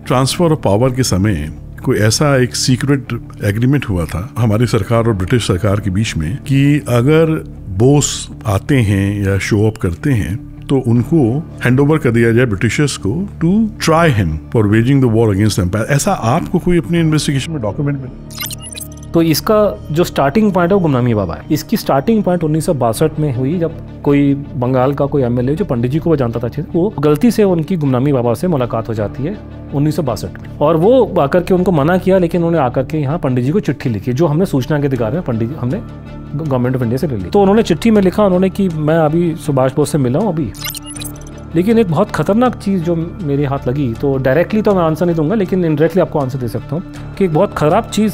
Transfer of power के समय कोई ऐसा एक सीक्रेट एग्रीमेंट हुआ था हमारी सरकार और ब्रिटिश सरकार के बीच में कि अगर बोस आते हैं या शो अप करते हैं तो उनको हैंड ओवर कर दिया जाए ब्रिटिशर्स को to try him for waging the war against empire. ऐसा आपको कोई अपने इन्वेस्टिगेशन में डॉक्यूमेंट मिला? तो इसका जो स्टार्टिंग पॉइंट है वो गुमनामी बाबा है। इसकी स्टार्टिंग पॉइंट 1962 में हुई जब कोई बंगाल का कोई एमएलए जो पंडित जी को वो जानता था अच्छे से, वो गलती से उनकी गुमनामी बाबा से मुलाकात हो जाती है 1962 में, और वो आकर के उनको मना किया, लेकिन उन्होंने आकर के यहाँ पंडित जी को चिट्ठी लिखी जो हमने सूचना के अधिकार में पंडित जी हमने गवर्नमेंट ऑफ इंडिया से ले ली। तो उन्होंने चिट्ठी में लिखा उन्होंने कि मैं अभी सुभाष बोस से मिला हूँ अभी, लेकिन एक बहुत खतरनाक चीज़ जो मेरे हाथ लगी, तो डायरेक्टली तो मैं आंसर नहीं दूंगा लेकिन इनडायरेक्टली आपको आंसर दे सकता हूँ कि एक बहुत ख़राब चीज़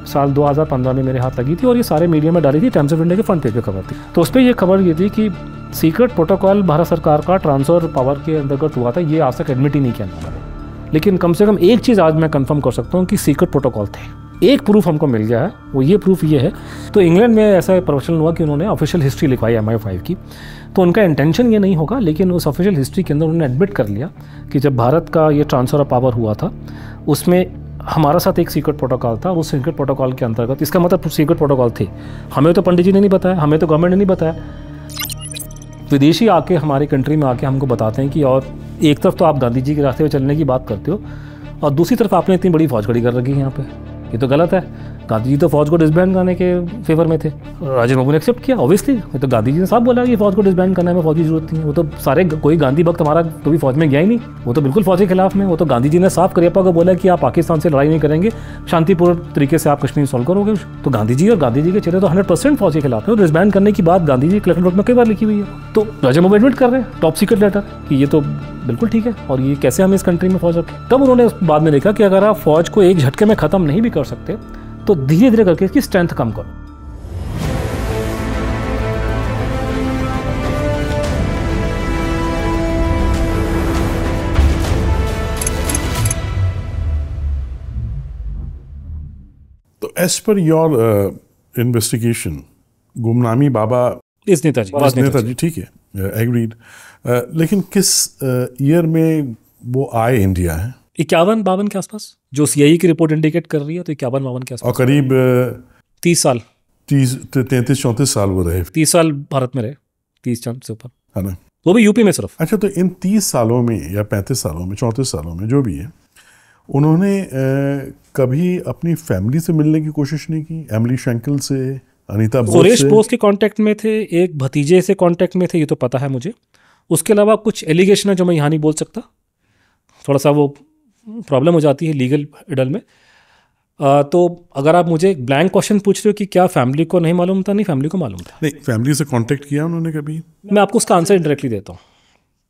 साल 2015 में मेरे हाथ लगी थी और ये सारे मीडिया में डाली थी। टाइम्स ऑफ इंडिया के फ्रंट पेज पे खबर थी। तो उस पर यह खबर ये थी कि सीक्रेट प्रोटोकॉल भारत सरकार का ट्रांसफर पावर के अंतर्गत हुआ था। ये आज तक एडमिट ही नहीं किया उन्होंने, लेकिन कम से कम एक चीज़ आज मैं कंफर्म कर सकता हूँ कि सीक्रेट प्रोटोकॉल थे। एक प्रूफ हमको मिल गया है, वो ये प्रूफ ये है। तो इंग्लैंड में ऐसा प्रवचन हुआ कि उन्होंने ऑफिशियल हिस्ट्री लिखवाई MI5 की, तो उनका इंटेंशन ये नहीं होगा, लेकिन उस ऑफिशियल हिस्ट्री के अंदर उन्होंने एडमिट कर लिया कि जब भारत का ये ट्रांसफ़र ऑफ पावर हुआ था उसमें हमारा साथ एक सीक्रेट प्रोटोकॉल था। उस सीक्रेट प्रोटोकॉल के अंतर्गत, इसका मतलब सीक्रेट प्रोटोकॉल थे, हमें तो पंडित जी ने नहीं बताया, हमें तो गवर्नमेंट ने नहीं बताया। विदेशी आके हमारी कंट्री में आके हमको बताते हैं कि और एक तरफ तो आप गांधी जी के रास्ते पे चलने की बात करते हो और दूसरी तरफ आपने इतनी बड़ी फौज खड़ी कर रखी है यहाँ पे, ये तो गलत है। गांधी जी तो फौज को डिसबैंड करने के फेवर में थे, राजेंद्र बाबू ने एक्सेप्ट किया ऑब्वियसली। तो गांधी जी ने साफ बोला कि फौज को डिसबैंड करने में फौज की जरूरत नहीं है। वो तो सारे कोई गांधी भक्त हमारा तो भी फौज में गया ही नहीं, वो तो बिल्कुल फौज के खिलाफ में। वो तो गांधी जी ने साफ करियप्पा को बोला कि आप पाकिस्तान से लड़ाई नहीं करेंगे, शांतिपूर्ण तरीके से आप कश्मीर सॉल्व करोगे। तो गांधी जी और गांधी जी के चेहरे तो 100% फौज के खिलाफ है। डिसबैंड करने की बात गांधी जी कलेक्टर नोट में कई बार लिखी हुई है। तो राजेंद्र बाबू एडमिट कर रहे हैं टॉप सीक्रेट लेटर कि ये तो बिल्कुल ठीक है और ये कैसे हम इस कंट्री में फौज रखें। तब उन्होंने बाद में लिखा कि अगर आप फौज को एक झटके में ख़त्म नहीं भी कर सकते तो धीरे धीरे करके इसकी स्ट्रेंथ कम करो। तो as per your investigation Gumnami Baba इस नेताजी ठीक है, एग्रीड। लेकिन किस ईयर में वो आए इंडिया है? 51-52 के आसपास, जो CIE की रिपोर्ट इंडिकेट कर रही है, तो 51-52 के आसपास। और करीब 30 साल 33-34 साल वो रहे। 30 साल भारत में रहे, 30 से ऊपर, है ना? वो भी यूपी में सिर्फ। अच्छा, तो इन 30 सालों में या 35 सालों में 34 सालों में जो भी है, उन्होंने कभी अपनी फैमिली से मिलने की कोशिश नहीं की? एमिली शेंकल से, अनीता बोस से? सुरेश बोस के कांटेक्ट में थे, एक भतीजे से कांटेक्ट में थे, ये तो पता है मुझे। उसके अलावा कुछ एलिगेशन है जो मैं यहाँ नहीं बोल सकता, थोड़ा सा वो प्रॉब्लम हो जाती है लीगल इडल में। तो अगर आप मुझे ब्लैंक क्वेश्चन पूछ रहे हो कि क्या फैमिली को नहीं मालूम था, नहीं, फैमिली को मालूम था। नहीं, फैमिली से कांटेक्ट किया उन्होंने कभी? मैं आपको उसका आंसर डायरेक्टली देता हूँ,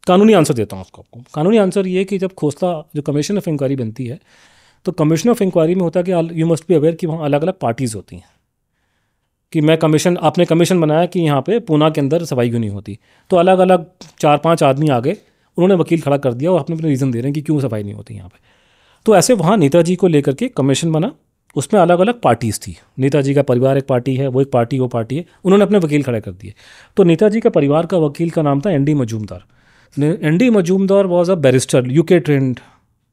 कानूनी आंसर देता हूँ आपको। कानूनी आंसर ये कि जब खोसला जो कमीशन ऑफ इंक्वायरी बनती है, तो कमीशन ऑफ इंक्वायरी में होता है कि यू मस्ट बी अवेयर कि वहाँ अलग अलग पार्टीज़ होती हैं। कि मैं कमीशन, आपने कमीशन बनाया कि यहाँ पे पूना के अंदर सफाई क्यों नहीं होती, तो अलग अलग 4-5 आदमी आ गए, उन्होंने वकील खड़ा कर दिया और अपने अपने रीज़न दे रहे हैं कि क्यों सफाई नहीं होती यहाँ पे। तो ऐसे वहाँ नेताजी को लेकर के कमीशन बना, उसमें अलग अलग पार्टीज़ थी। नेताजी का परिवार एक पार्टी है, वो एक पार्टी, वो पार्टी है, उन्होंने अपने वकील खड़े कर दिए। तो नेताजी का परिवार का वकील का नाम था ND Majumdar. ND Majumdar was a barrister, UK trend,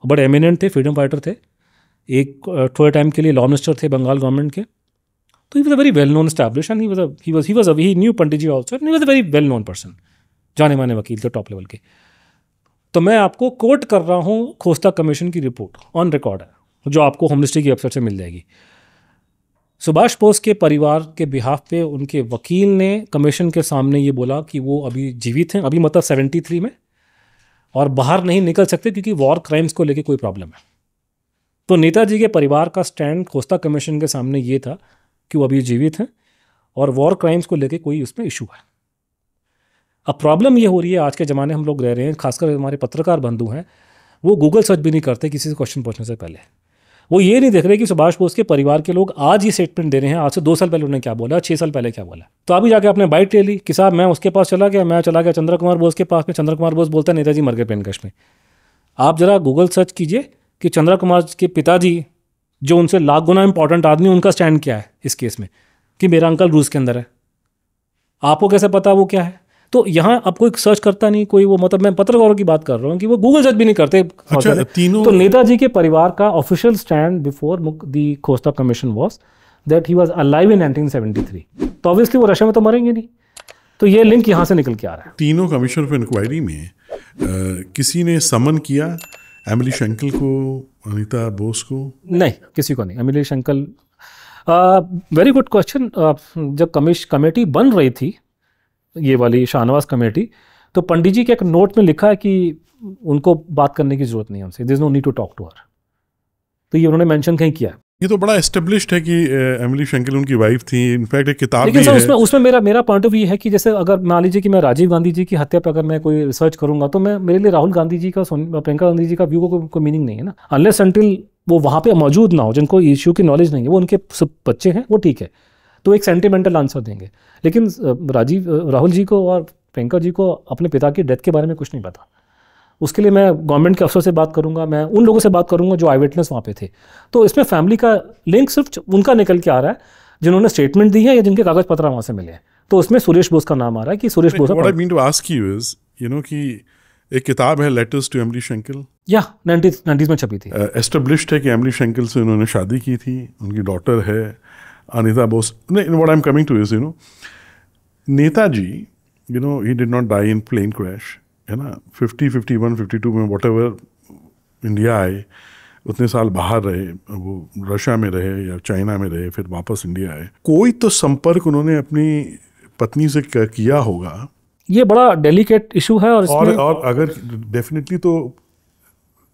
बड़े एमिनेंट थे, फ्रीडम फाइटर थे, एक थोड़े टाइम के लिए लॉ मिनिस्टर थे बंगाल गवर्नमेंट के। तो he was a very well known establish and he knew Pandit ji also, he was a very well known person, जाने माने वकील थे टॉप लेवल के। तो मैं आपको कोट कर रहा हूँ खोस्ता कमीशन की रिपोर्ट, ऑन रिकॉर्ड है, जो आपको होम मिनिस्ट्री की वेबसाइट से मिल जाएगी। सुभाष बोस के परिवार के बिहाफ पे उनके वकील ने कमीशन के सामने ये बोला कि वो अभी जीवित हैं, अभी मतलब 73 में, और बाहर नहीं निकल सकते क्योंकि वॉर क्राइम्स को लेके कोई प्रॉब्लम है। तो नेताजी के परिवार का स्टैंड खोस्ता कमीशन के सामने ये था कि वो अभी जीवित हैं और वॉर क्राइम्स को लेके कोई उसमें इशू है। अब प्रॉब्लम ये हो रही है, आज के ज़माने हम लोग रह रहे हैं, खासकर हमारे पत्रकार बंधु हैं, वो गूगल सर्च भी नहीं करते किसी से क्वेश्चन पूछने से पहले। वो ये नहीं देख रहे कि सुभाष बोस के परिवार के लोग आज ये स्टेटमेंट दे रहे हैं, आज से 2 साल पहले उन्होंने क्या बोला, 6 साल पहले क्या बोला। तो अभी जाके आपने बाइट ले ली कि साहब मैं उसके पास चला गया, मैं चला गया चंद्र कुमार बोस के पास में, चंद्र कुमार बोस बोलता है नेताजी मर गए प्लेन क्रैश में। आप जरा गूगल सर्च कीजिए कि चंद्र कुमार के पिताजी, जो उनसे लाख गुना इंपॉर्टेंट आदमी, उनका स्टैंड क्या है इस केस में, कि मेरा अंकल रूस के अंदर है। आपको कैसे पता वो क्या है? तो यहाँ अब कोई सर्च करता नहीं कोई, वो मतलब मैं पत्रकारों की बात कर रहा हूँ कि वो गूगल सर्च भी नहीं करते। अच्छा, तीनों तो नेताजी के परिवार का official stand before the Khosta commission was that he was alive in 1973। तो ऑब्वियसली वो रशिया में तो मरेंगे नहीं, तो ये लिंक यहाँ से निकल के आ रहा है। तीनों कमीशन ऑफ इंक्वायरी में किसी ने समन किया एमिली शेंकल को, अनीता बोस को? नहीं, किसी को नहीं। Emily Schenkl, very good question. जब कमेटी बन रही थी, ये वाली शाहनवाज कमेटी, तो पंडित जी के एक नोट में लिखा है कि उनको बात करने की जरूरत नहीं है उनसे, there is no need to talk to her. तो ये उन्होंने मेंशन कहीं किया है। ये तो बड़ा एस्टेब्लिश्ड है कि एमिली शेंकल उनकी वाइफ थी, इनफैक्ट एक किताब लेकिन भी सर है। उसमें मेरा पॉइंट ऑफ व्यू है कि जैसे अगर मान लीजिए कि मैं राजीव गांधी जी की हत्या पर अगर मैं कोई रिसर्च करूंगा, तो मेरे लिए राहुल गांधी जी का, प्रियंका गांधी जी का व्यू को कोई मीनिंग नहीं है ना, अनलेस अनटिल वो वहाँ पे मौजूद ना हो, जिनको इश्यू की नॉलेज नहीं है, वो उनके सब बच्चे हैं, वो ठीक है, तो एक सेंटिमेंटल आंसर देंगे। लेकिन राहुल जी को और प्रियंका जी को अपने पिता की डेथ के बारे में कुछ नहीं पता। उसके लिए मैं गवर्नमेंट के अफसर से बात करूंगा, मैं उन लोगों से बात करूंगा जो आई विटनेस वहाँ पे थे। तो इसमें फैमिली का लिंक सिर्फ उनका निकल के आ रहा है जिन्होंने स्टेटमेंट दी है या जिनके कागज पत्र वहाँ से मिले हैं। तो उसमें सुरेश बोस का नाम आ रहा है कि Suresh Bose. What I mean to ask you is, you know कि एक किताब है लेटर्स टू एमिली शेंकल, या 90s में छपी थी। एस्टेब्लिश्ड है कि एमिली शेंकल से उन्होंने शादी की थी, उनकी डॉटर है अनीता बोस। नहीं, what I am coming to is, you know Netaji, you know he did not die in plane crash, है ना। 50, 51, 52 में वॉट एवर इंडिया आए, उतने साल बाहर रहे, वो रशिया में रहे या चाइना में रहे, फिर वापस इंडिया आए। कोई तो संपर्क उन्होंने अपनी पत्नी से किया होगा। ये बड़ा डेलिकेट इशू है। और अगर डेफिनेटली तो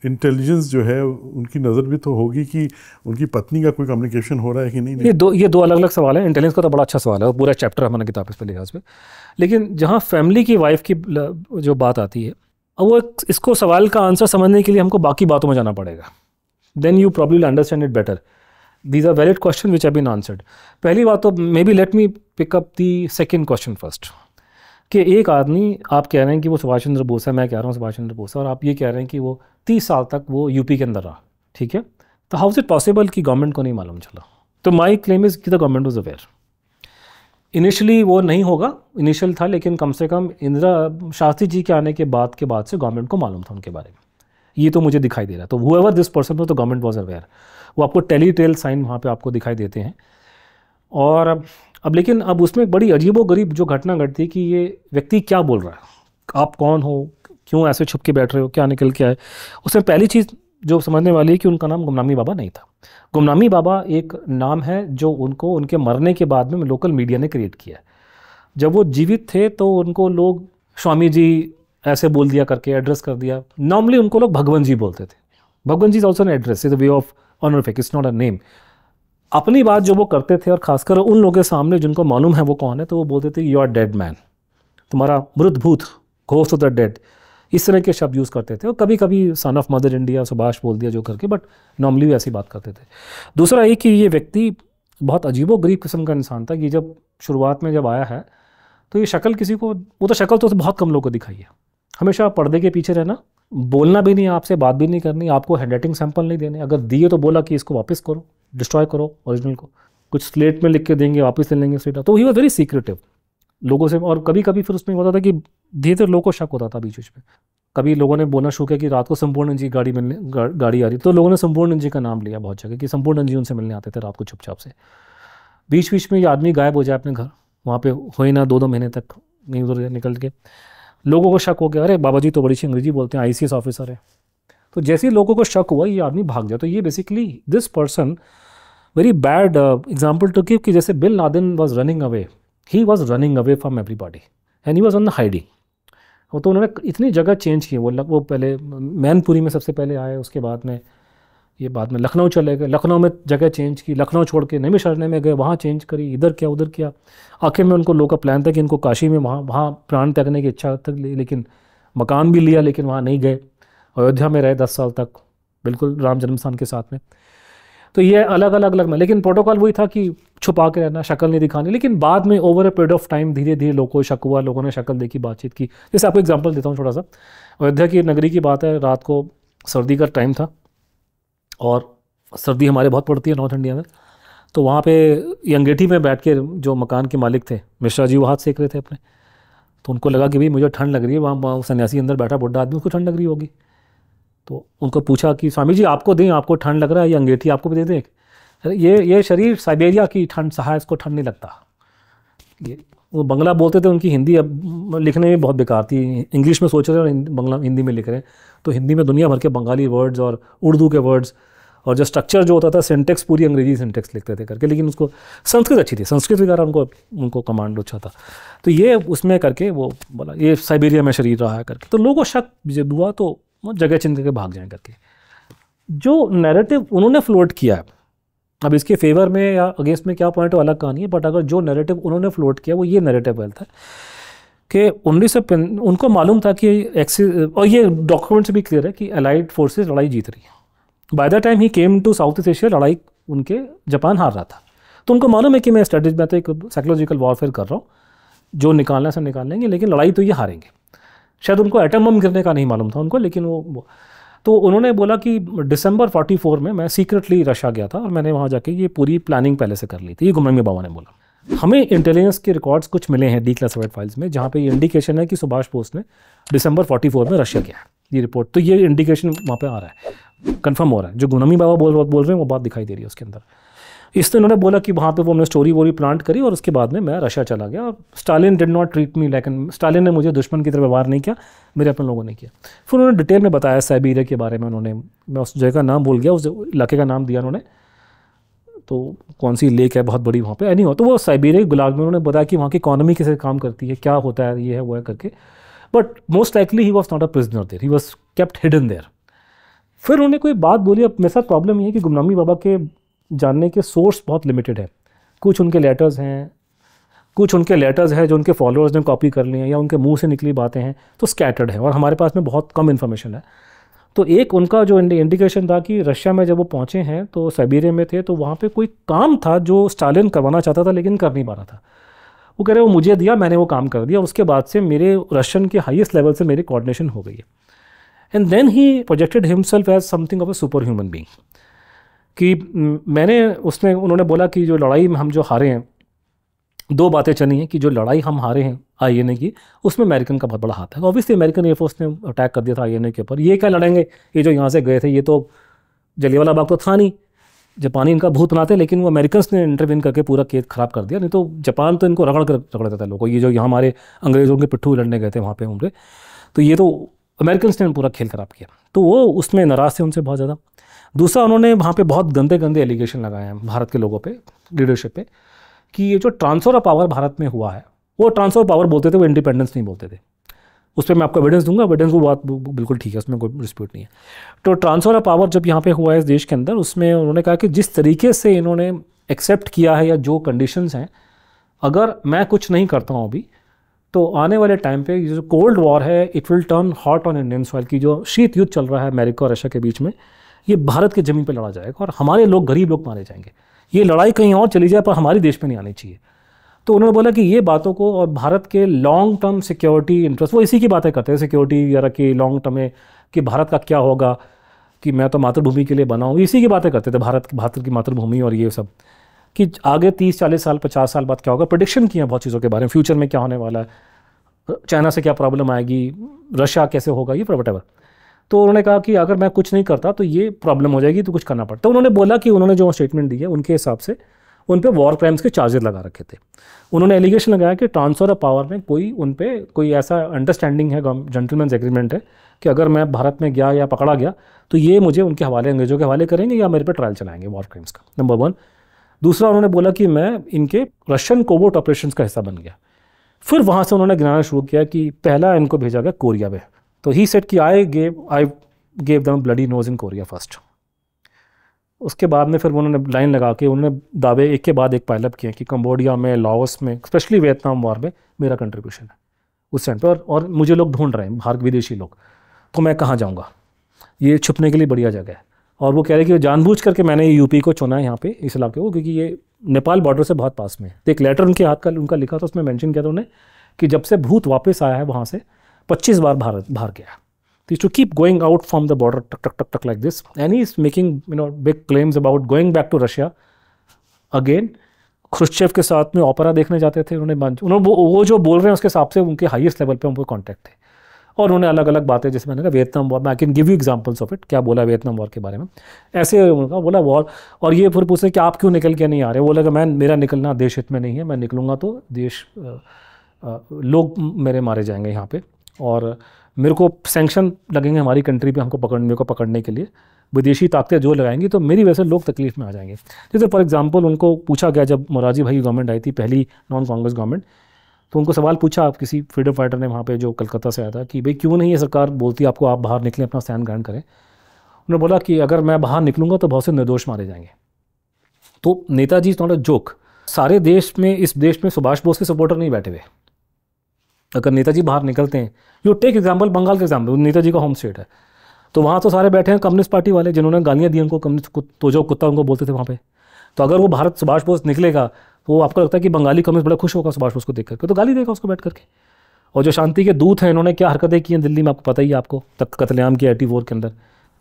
इंटेलिजेंस जो है उनकी नज़र भी तो होगी कि उनकी पत्नी का कोई कम्युनिकेशन हो रहा है कि नहीं। ये दो अलग अलग सवाल है। इंटेलिजेंस का तो बड़ा अच्छा सवाल है, पूरा चैप्टर है हमारी किताब इस पे लिहाज पे। लेकिन जहाँ फैमिली की वाइफ की जो बात आती है, वो इसको सवाल का आंसर समझने के लिए हमको बाकी बातों में जाना पड़ेगा। Then you probably understand it better. These are valid question which have been answered. पहली बात तो may be let me pick up the second question first, कि एक आदमी, आप कह रहे हैं कि वो सुभाष चंद्र बोस है, मैं कह रहा हूँ सुभाष चंद्र बोस है, और आप ये कह रहे हैं कि वो 30 साल तक वो यूपी के अंदर रहा, ठीक है। तो हाउ इज इट पॉसिबल कि गवर्नमेंट को नहीं मालूम चला? तो माई क्लेम इज कि the government was aware. Initially वो नहीं होगा, इनिशियल था, लेकिन कम से कम इंदिरा शास्त्री जी के आने के बाद से गवर्नमेंट को मालूम था उनके बारे में। ये तो मुझे दिखाई दे रहा है। तो हुएवर दिस पर्सन हो, तो गवर्नमेंट वाज अवेयर। वो आपको टेली साइन वहाँ पे आपको दिखाई देते हैं। और अब लेकिन अब उसमें एक बड़ी अजीबोगरीब जो घटना घटती है कि ये व्यक्ति क्या बोल रहा है, आप कौन हो, क्यों ऐसे छुप के बैठ रहे हो, क्या निकल के आए। उसमें पहली चीज़ जो समझने वाली है कि उनका नाम गुमनामी बाबा नहीं था। गुमनामी बाबा एक नाम है जो उनको उनके मरने के बाद में लोकल मीडिया ने क्रिएट किया। जब वो जीवित थे तो उनको लोग स्वामी जी ऐसे बोल दिया करके एड्रेस कर दिया। नॉर्मली उनको लोग भगवान जी बोलते थे। Bhagwan ji is also an address, is a way of honorific, it's not a name. अपनी बात जो वो करते थे, और खासकर उन लोगों के सामने जिनको मालूम है वो कौन है, तो वो बोलते थे यू आर डेड मैन, तुम्हारा मृत भूत, घोस्ट ऑफ द डेड, इस तरह के शब्द यूज़ करते थे। और कभी कभी son of mother India, Subhash बोल दिया जो करके, बट नॉर्मली भी ऐसी बात करते थे। दूसरा ये कि ये व्यक्ति बहुत अजीबोगरीब किस्म का इंसान था कि जब शुरुआत में जब आया है तो ये शक्ल किसी को, वो तो शक्ल तो बहुत कम लोगों को दिखाई है। हमेशा पर्दे के पीछे रहना, बोलना भी नहीं, आपसे बात भी नहीं करनी, आपको हैंडराइटिंग सैंपल नहीं देने, अगर दिए तो बोला कि इसको वापस करो, डिस्ट्रॉय करो ओरिजिनल को, कुछ स्लेट में लिख के देंगे, वापस ले लेंगे स्लेट। तो ही वॉज वेरी सीक्रेटिव लोगों से। और कभी कभी फिर उसमें होता था कि धीरे धीरे लोगों को शक होता था बीच में। कभी लोगों ने बोलना शुरू किया कि रात को संपूर्ण जी गाड़ी आ रही, तो लोगों ने संपूर्ण जी का नाम लिया बहुत जगह कि संपूर्ण जी उनसे मिलने आते थे रात को चुपचाप से। बीच बीच में ये आदमी गायब हो जाए अपने घर, वहाँ पे हो ही ना 2-2 महीने तक नहीं उधर निकल के। लोगों को शक हो गया, अरे बाबा जी तो बड़ी सी अंग्रेजी बोलते हैं, ICS ऑफिसर है। तो जैसे ही लोगों को शक हुआ ये आदमी भाग गया। तो ये basically this person very bad example to give कि जैसे bin Laden was running away, he was running away from everybody and he was on the hiding. तो उन्होंने इतनी जगह चेंज की। वो पहले मैनपुरी में सबसे पहले आए, उसके बाद में ये बाद में लखनऊ चले गए, लखनऊ में जगह चेंज की, लखनऊ छोड़ के नैमिषारण्य में गए, वहाँ चेंज करी, इधर किया उधर किया। आखिर में उनको लोगों का प्लान था कि इनको काशी में वहाँ प्राण त्यागने की इच्छा तक, लेकिन मकान भी लिया लेकिन वहाँ नहीं गए। अयोध्या में रहे 10 साल तक, बिल्कुल राम जन्मस्थान के साथ में। तो ये अलग अलग में, लेकिन प्रोटोकॉल वही था कि छुपा के रहना, शक्ल नहीं दिखानी। लेकिन बाद में over a period of time धीरे धीरे लोगों को शक हुआ, लोगों ने शक्ल देखी, बातचीत की। जैसे आपको एग्जांपल देता हूँ छोटा सा। अयोध्या की नगरी की बात है, रात को सर्दी का टाइम था और सर्दी हमारे बहुत पड़ती है नॉर्थ इंडिया में। तो वहाँ पे ये अंगेठी में बैठ के जो मकान के मालिक थे मिश्रा जी, वो हाथ सेक रहे थे अपने। तो उनको लगा कि भाई मुझे ठंड लग रही है, वहाँ सन्यासी अंदर बैठा बुढ़ा आदमी, उसको ठंड लग रही होगी। तो उनको पूछा कि स्वामी जी आपको दें, आपको ठंड लग रहा है, ये अंगीठी आपको भी दे दें। अरे ये शरीर साइबेरिया की ठंड सहा है, इसको ठंड नहीं लगता। ये वो बंगला बोलते थे, उनकी हिंदी अब लिखने में बहुत बेकार थी। इंग्लिश में सोच रहे हैं और बंगला हिंदी में लिख रहे हैं, तो हिंदी में दुनिया भर के बंगाली वर्ड्स और उर्दू के वर्ड्स, और जो स्ट्रक्चर जो होता था सिंटेक्स पूरी अंग्रेजी सिंटेक्स लिखते थे करके। लेकिन उसको संस्कृत अच्छी थी, संस्कृत वगैरह उनको कमांड अच्छा था। तो ये उसमें करके वो बोला ये साइबेरिया में शरीर रहा है करके। तो लोगों को शक जब हुआ तो वो जगह चिंत करके भाग जाए करके। जो नैरेटिव उन्होंने फ्लोट किया है, अब इसके फेवर में या अगेंस्ट में क्या पॉइंट है अलग कहानी है, बट अगर जो नैरेटिव उन्होंने फ्लोट किया वो ये नैरेटिव था कि 19 उनको मालूम था कि और ये डॉक्यूमेंट से भी क्लियर है कि अलाइड फोर्सेस लड़ाई जीत रही है। By the time he came to South East Asia, लड़ाई उनके जापान हार रहा था। तो उनको मालूम है कि मैं स्ट्रेटेजी में तो एक साइकोलॉजिकल वॉरफेयर कर रहा हूँ, जो निकालना से निकाल लेंगे, लेकिन लड़ाई तो ये हारेंगे। शायद उनको एटम बम गिरने का नहीं मालूम था उनको, लेकिन वो तो उन्होंने बोला कि दिसंबर 44 में मैं सीक्रेटली रशिया गया था और मैंने वहाँ जाके ये पूरी प्लानिंग पहले से कर ली थी। ये गुमनामी बाबा ने बोला। हमें इंटेलिजेंस के रिकॉर्ड्स कुछ मिले हैं डीक्लासिफाइड फाइल्स में, जहाँ पे ये इंडिकेशन है कि सुभाष बोस ने दिसंबर 44 में रशिया गया ये रिपोर्ट। तो ये इंडिकेशन वहाँ पे आ रहा है, कंफर्म हो रहा है। जो गुमनामी बाबा बोल रहे हैं वो बात दिखाई दे रही है उसके अंदर। इसलिए उन्होंने बोला कि वहाँ पे वो हमने स्टोरी वोरी प्लांट करी और उसके बाद में मैं रशिया चला गया। और Stalin did not treat me like, Stalin ने मुझे दुश्मन की तरह व्यवहार नहीं किया, मेरे अपने लोगों ने किया। फिर उन्होंने डिटेल में बताया साइबेरिया के बारे में। उन्होंने, मैं उस जगह का नाम भूल गया, उस इलाके का नाम दिया उन्होंने, तो कौन सी लेक है बहुत बड़ी वहाँ पे नहीं हो, तो वो साइबेरिया गुलाग में उन्होंने बताया कि वहाँ की इकॉनमी कैसे काम करती है, क्या होता है, ये है वो है करके। But most likely he was not a prisoner there, he was kept hidden there. फिर उन्होंने कोई बात बोली। अब मेरे साथ प्रॉब्लम ये है कि गुमनामी बाबा के जानने के सोर्स बहुत लिमिटेड है। कुछ उनके लेटर्स हैं, कुछ उनके लेटर्स हैं जो उनके फॉलोअर्स ने कॉपी कर लिए हैं, या उनके मुंह से निकली बातें हैं, तो स्कैटर्ड है और हमारे पास में बहुत कम इन्फॉर्मेशन है। तो एक उनका जो इंडिकेशन था कि रशिया में जब वो पहुँचे हैं तो साइबेरिया में थे, तो वहाँ पे कोई काम था जो स्टालिन करवाना चाहता था लेकिन कर नहीं पा रहा था। वो कह रहे वो मुझे दिया, मैंने वो काम कर दिया, उसके बाद से मेरे रशियन के हाईएस्ट लेवल से मेरी कोऑर्डिनेशन हो गई है। And then he projected himself as something of a super human being. कि उन्होंने बोला कि जो लड़ाई में हम जो हारे हैं, दो बातें चली हैं कि जो लड़ाई हम हारे हैं आईएनए की, उसमें अमेरिकन का बहुत बड़ा हाथ है। ऑब्वियसली अमेरिकन एयरफोर्स ने अटैक कर दिया था आईएनए के ऊपर। ये क्या लड़ेंगे, ये जो यहाँ से गए थे, ये तो जलियांवाला बाग तो था नहीं, जापानी इनका भूत बनाते, लेकिन वो अमेरिकन ने इंटरवीन करके पूरा केस खराब कर दिया। नहीं तो जापान तो इनको रगड़ देता था लोगों को। ये जो यहाँ हमारे अंग्रेजों के पिट्ठू लड़ने गए थे वहाँ पे उनके, तो ये तो अमेरिकन ने पूरा खेल खराब किया। तो वो उसमें नाराज़ थे उनसे बहुत ज़्यादा। दूसरा, उन्होंने वहाँ पे बहुत गंदे एलिगेशन लगाए हैं भारत के लोगों पे, लीडरशिप पे, कि ये जो ट्रांसफ़र ऑफ पावर भारत में हुआ है, वो ट्रांसफ़र ऑफ पावर बोलते थे, वो इंडिपेंडेंस नहीं बोलते थे। उस पर मैं आपको एविडेंस दूंगा, एविडेंस वो बात बिल्कुल ठीक है, उसमें कोई डिस्प्यूट नहीं है। तो ट्रांसफ़र ऑफ पावर जब यहाँ पे हुआ है इस देश के अंदर, उसमें उन्होंने कहा कि जिस तरीके से इन्होंने एक्सेप्ट किया है या जो कंडीशंस हैं, अगर मैं कुछ नहीं करता हूँ अभी, तो आने वाले टाइम पे जो कोल्ड वॉर है it will turn hot on Indian soil. की जो शीत युद्ध चल रहा है अमेरिका और रशिया के बीच में, ये भारत की ज़मीन पे लड़ा जाएगा और हमारे लोग, गरीब लोग मारे जाएंगे। ये लड़ाई कहीं और चली जाए पर हमारे देश में नहीं आनी चाहिए। तो उन्होंने बोला कि ये बातों को, और भारत के लॉन्ग टर्म सिक्योरिटी इंटरेस्ट, वो इसी की बातें करते हैं, सिक्योरिटी वगैरह की लॉन्ग टर्म में, कि भारत का क्या होगा, कि मैं तो मातृभूमि के लिए बना हूँ, इसी की बातें करते थे, भारत की मातृभूमि और ये सब, कि आगे 30-40 साल 50 साल बाद क्या होगा। प्रेडिक्शन किया बहुत चीज़ों के बारे में, फ्यूचर में क्या होने वाला है, चाइना से क्या प्रॉब्लम आएगी, रशिया कैसे होगा, ये वटेवर। तो उन्होंने कहा कि अगर मैं कुछ नहीं करता तो ये प्रॉब्लम हो जाएगी, तो कुछ करना पड़ता। तो उन्होंने बोला कि उन्होंने जो स्टेटमेंट दी है उनके हिसाब से उन पे वॉर क्राइम्स के चार्जेस लगा रखे थे। उन्होंने एलिगेशन लगाया कि ट्रांसफर ऑफ पावर में कोई उन पे कोई ऐसा अंडरस्टैंडिंग है, जेंटलमैन्स एग्रीमेंट है, कि अगर मैं भारत में गया या पकड़ा गया तो ये मुझे उनके हवाले, अंग्रेजों के हवाले करेंगे या मेरे पे ट्रायल चलाएंगे वॉर क्राइम्स का, नंबर 1। दूसरा, उन्होंने बोला कि मैं इनके रशियन कोवर्ट ऑपरेशंस का हिस्सा बन गया। फिर वहाँ से उन्होंने गिनाना शुरू किया कि पहला इनको भेजा गया कोरिया में। तो ही सेड कि I gave them bloody nose in Korea first. उसके बाद में फिर उन्होंने लाइन लगा के उन्होंने दावे एक के बाद एक पायलअप किए कि कंबोडिया में, लाओस में, स्पेशली वियतनाम वॉर में मेरा कंट्रीब्यूशन है उस टाइम पर, और मुझे लोग ढूंढ रहे हैं, बाहर विदेशी लोग, तो मैं कहाँ जाऊँगा, ये छुपने के लिए बढ़िया जगह है। और वो कह रहे कि जानबूझ करके मैंने यूपी को चुना है यहाँ पे, इस इलाके को, क्योंकि ये नेपाल बॉर्डर से बहुत पास में है। तो एक लेटर उनके हाथ का उनका लिखा था, उसमें मेंशन किया था उन्होंने कि जब से भूत वापस आया है वहाँ से 25 बार बाहर गया। तो to keep going out from the border tuck like this, and he is making big claims about going back to Russia again, Khrushchev के साथ में ओपेरा देखने जाते थे। उन्होंने वो जो बोल रहे हैं उसके हिसाब से उनके हाईएस्ट लेवल पे उनको कॉन्टैक्ट थे, और उन्होंने अलग अलग बातें, जैसे मैंने कहा वियतनाम वॉर, मैं I can give you examples of it, क्या बोला वियतनाम वॉर के बारे में, ऐसे उनका बोला वॉर। और ये फिर पूछते कि आप क्यों निकल के नहीं आ रहे, बोला कि मेरा निकलना देश हित में नहीं है, मैं निकलूँगा तो देश लोग मेरे मारे जाएंगे यहाँ पे, और मेरे को सैंक्शन लगेंगे हमारी कंट्री पे मेरे को पकड़ने के लिए, विदेशी ताकतें जो लगाएंगी तो मेरी वजह से लोग तकलीफ में आ जाएंगे। जैसे फॉर एग्जांपल उनको पूछा गया जब मोरारजी भाई की गवर्नमेंट आई थी, पहली नॉन कांग्रेस गवर्नमेंट, तो उनको सवाल पूछा आप किसी फ्रीडम फाइटर ने वहाँ पे जो कलकत्ता से आया था कि भाई क्यों नहीं ये सरकार बोलती आपको आप बाहर निकलें, अपना स्टैंड ग्रहण करें। उन्होंने बोला कि अगर मैं बाहर निकलूँगा तो बहुत से निर्दोष मारे जाएंगे। तो Netaji is not a joke. सारे देश में, इस देश में सुभाष बोस के सपोर्टर नहीं बैठे हुए। अगर नेताजी बाहर निकलते हैं, यू टेक एग्जाम्पल बंगाल का एग्जाम्पल, नेताजी का होम स्टेट है, तो वहाँ तो सारे बैठे हैं कम्युनिस्ट पार्टी वाले जिन्होंने गालियाँ दी उनको, कम्युनिस्ट तो जो कुत्ता उनको बोलते थे वहाँ पे। तो अगर वो भारत सुभाष बोस निकलेगा तो आपको लगता है कि बंगाली कम्युनिस्ट बड़ा खुश होगा सुभाष बोस को देख करके, तो गाली देगा उसको बैठ करके। और जो शांति के दूत हैं, इन्होंने क्या हरकतें की हैं दिल्ली में, आपको पता ही है, आपको तक कत्लेआम की 84 के अंदर,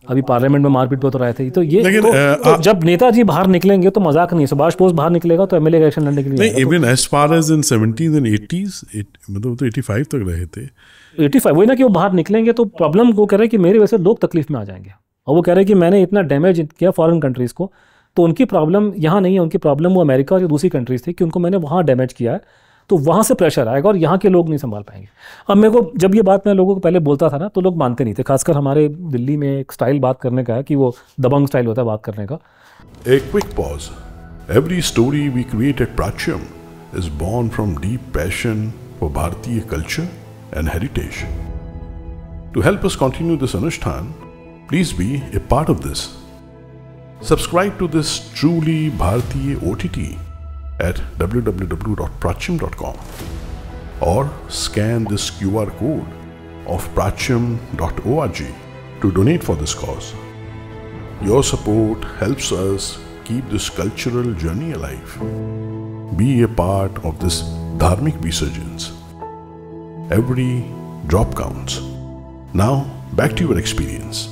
अभी पार्लियामेंट में मारपीट पे तो रहे थे। तो ये तो जब नेताजी बाहर निकलेंगे तो मजाक नहीं है, सुभाष बोस बाहर निकलेगा तो एमएलए इलेक्शन लड़ने के लिए even as far as in 70s and 80s, मतलब तो 85 तक रहे थे। 85 वही ना कि वो बाहर निकलेंगे तो प्रॉब्लम वो कह रहे हैं कि मेरी वजह से लोग तकलीफ में आ जाएंगे, और वो कह रहे हैं कि मैंने इतना डैमेज किया फॉरेन कंट्रीज़ को, तो उनकी प्रॉब्लम यहाँ नहीं है, उनकी प्रॉब्लम वो अमेरिका और दूसरी कंट्रीज़ थी कि उनको मैंने वहाँ डैमेज किया है, तो वहाँ से प्रेशर आएगा और यहाँ के लोग नहीं संभाल पाएंगे। अब मेरे को जब ये बात मैं लोगों को पहले बोलता था ना तो लोग मानते नहीं थे, खासकर हमारे दिल्ली में एक स्टाइल बात करने का है कि वो दबंग स्टाइल होता है बात करने का। A quick pause. Every story we create at Prachyam is born from deep passion for Bharatiya culture and heritage. To help us continue this Anushthan, please be a part of this. Subscribe to this truly Bharatiya OTT at www.prachyam.com or scan this QR code of prachyam.org to donate for this cause. Your support helps us keep this cultural journey alive. Be a part of this dharmic resurgence. Every drop counts. Now, back to your experience.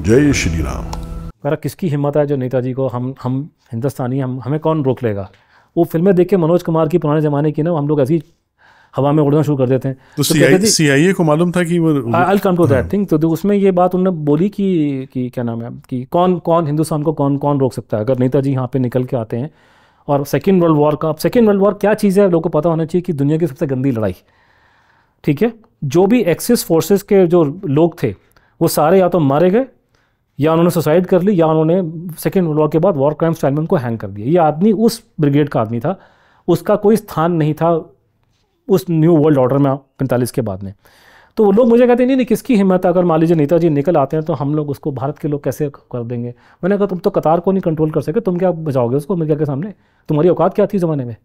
Jai Shri Ram. मेरा किसकी हिम्मत है जो नेताजी को, हम हिंदुस्तानी, हमें कौन रोक लेगा। वो फिल्में देख के मनोज कुमार की पुराने ज़माने की ना, हम लोग ऐसी हवा में उड़ना शुरू कर देते हैं। तो CIA को मालूम था कि वो आई कम टू दैट थिंग। तो उसमें ये बात उन्होंने बोली कि क्या नाम है कि कौन हिंदुस्तान को कौन रोक सकता है अगर नेताजी यहाँ पे निकल के आते हैं। और सेकेंड वर्ल्ड वॉर का, सेकेंड वर्ल्ड वॉर क्या चीज़ है लोगों को पता होना चाहिए कि दुनिया की सबसे गंदी लड़ाई, ठीक है। जो भी एक्सिस फोर्सेस के जो लोग थे वो सारे या तो मारे गए या उन्होंने सुसाइड कर ली या उन्होंने सेकेंड वर्ल्ड वॉर के बाद वॉर क्राइम स्टाइल में उनको हैंग कर दिया। ये आदमी उस ब्रिगेड का आदमी था, उसका कोई स्थान नहीं था उस न्यू वर्ल्ड ऑर्डर में 45 के बाद में। तो वो लोग मुझे कहते नहीं किसकी हिम्मत है, अगर मान लीजिए नेताजी निकल आते हैं तो हम लोग उसको, भारत के लोग कैसे कर देंगे। मैंने कहा तुम तो कतार को नहीं कंट्रोल कर सके, तुम क्या बचाओगे उसको अमेरिका के सामने, तुम्हारी औकात क्या थी ज़माने में।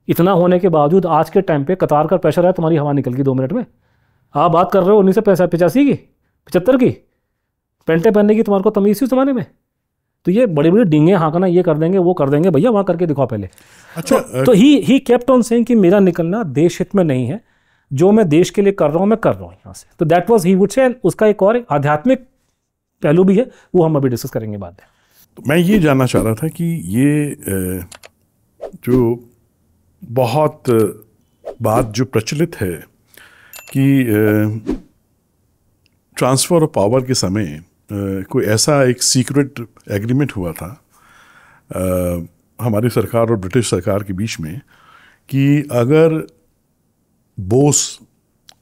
इतना होने के बावजूद आज के टाइम पे कतार का प्रेशर है, तुम्हारी हवा निकल गई 2 मिनट में। आप बात कर रहे हो 1985 की, 75 की, पेंटे पहनने की तुम्हारे को तमीज़ थी उस ज़माने में। तो ये बड़े बड़े डींगे हाँकना, ये कर देंगे वो कर देंगे, भैया वहाँ करके दिखाओ पहले। अच्छा, तो ही केप्ट ऑन सेइंग कि मेरा निकलना देश हित में नहीं है, जो मैं देश के लिए कर रहा हूँ मैं कर रहा हूँ यहाँ से। तो that was he would say. उसका एक और आध्यात्मिक पहलू भी है, वो हम अभी डिस्कस करेंगे बाद में। तो मैं ये जानना चाह रहा था कि ये जो बहुत बात जो प्रचलित है कि ट्रांसफ़र ऑफ पावर के समय कोई ऐसा एक सीक्रेट एग्रीमेंट हुआ था हमारी सरकार और ब्रिटिश सरकार के बीच में कि अगर बोस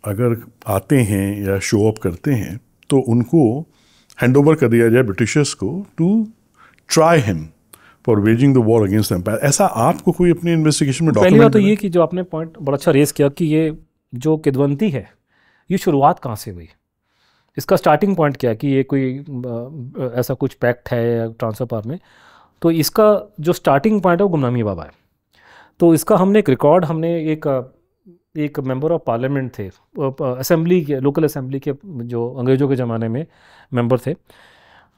अगर आते हैं या शो अप करते हैं तो उनको हैंड ओवर कर दिया जाए ब्रिटिशर्स को to try him for waging the war against empire. ऐसा आपको कोई अपने इन्वेस्टिगेशन में पहली बात तो ये कि जो आपने पॉइंट बड़ा अच्छा रेस किया कि ये जो किदवंती है ये शुरुआत कहाँ से हुई, इसका स्टार्टिंग पॉइंट क्या है कि ये कोई ऐसा कुछ पैक्ट है या ट्रांसफर पावर में। तो इसका जो स्टार्टिंग पॉइंट है वो गुमनामी बाबा है। तो इसका हमने एक रिकॉर्ड, हमने एक मेंबर ऑफ पार्लियामेंट थे असेंबली के, लोकल असेंबली के, जो अंग्रेज़ों के ज़माने में मेंबर थे,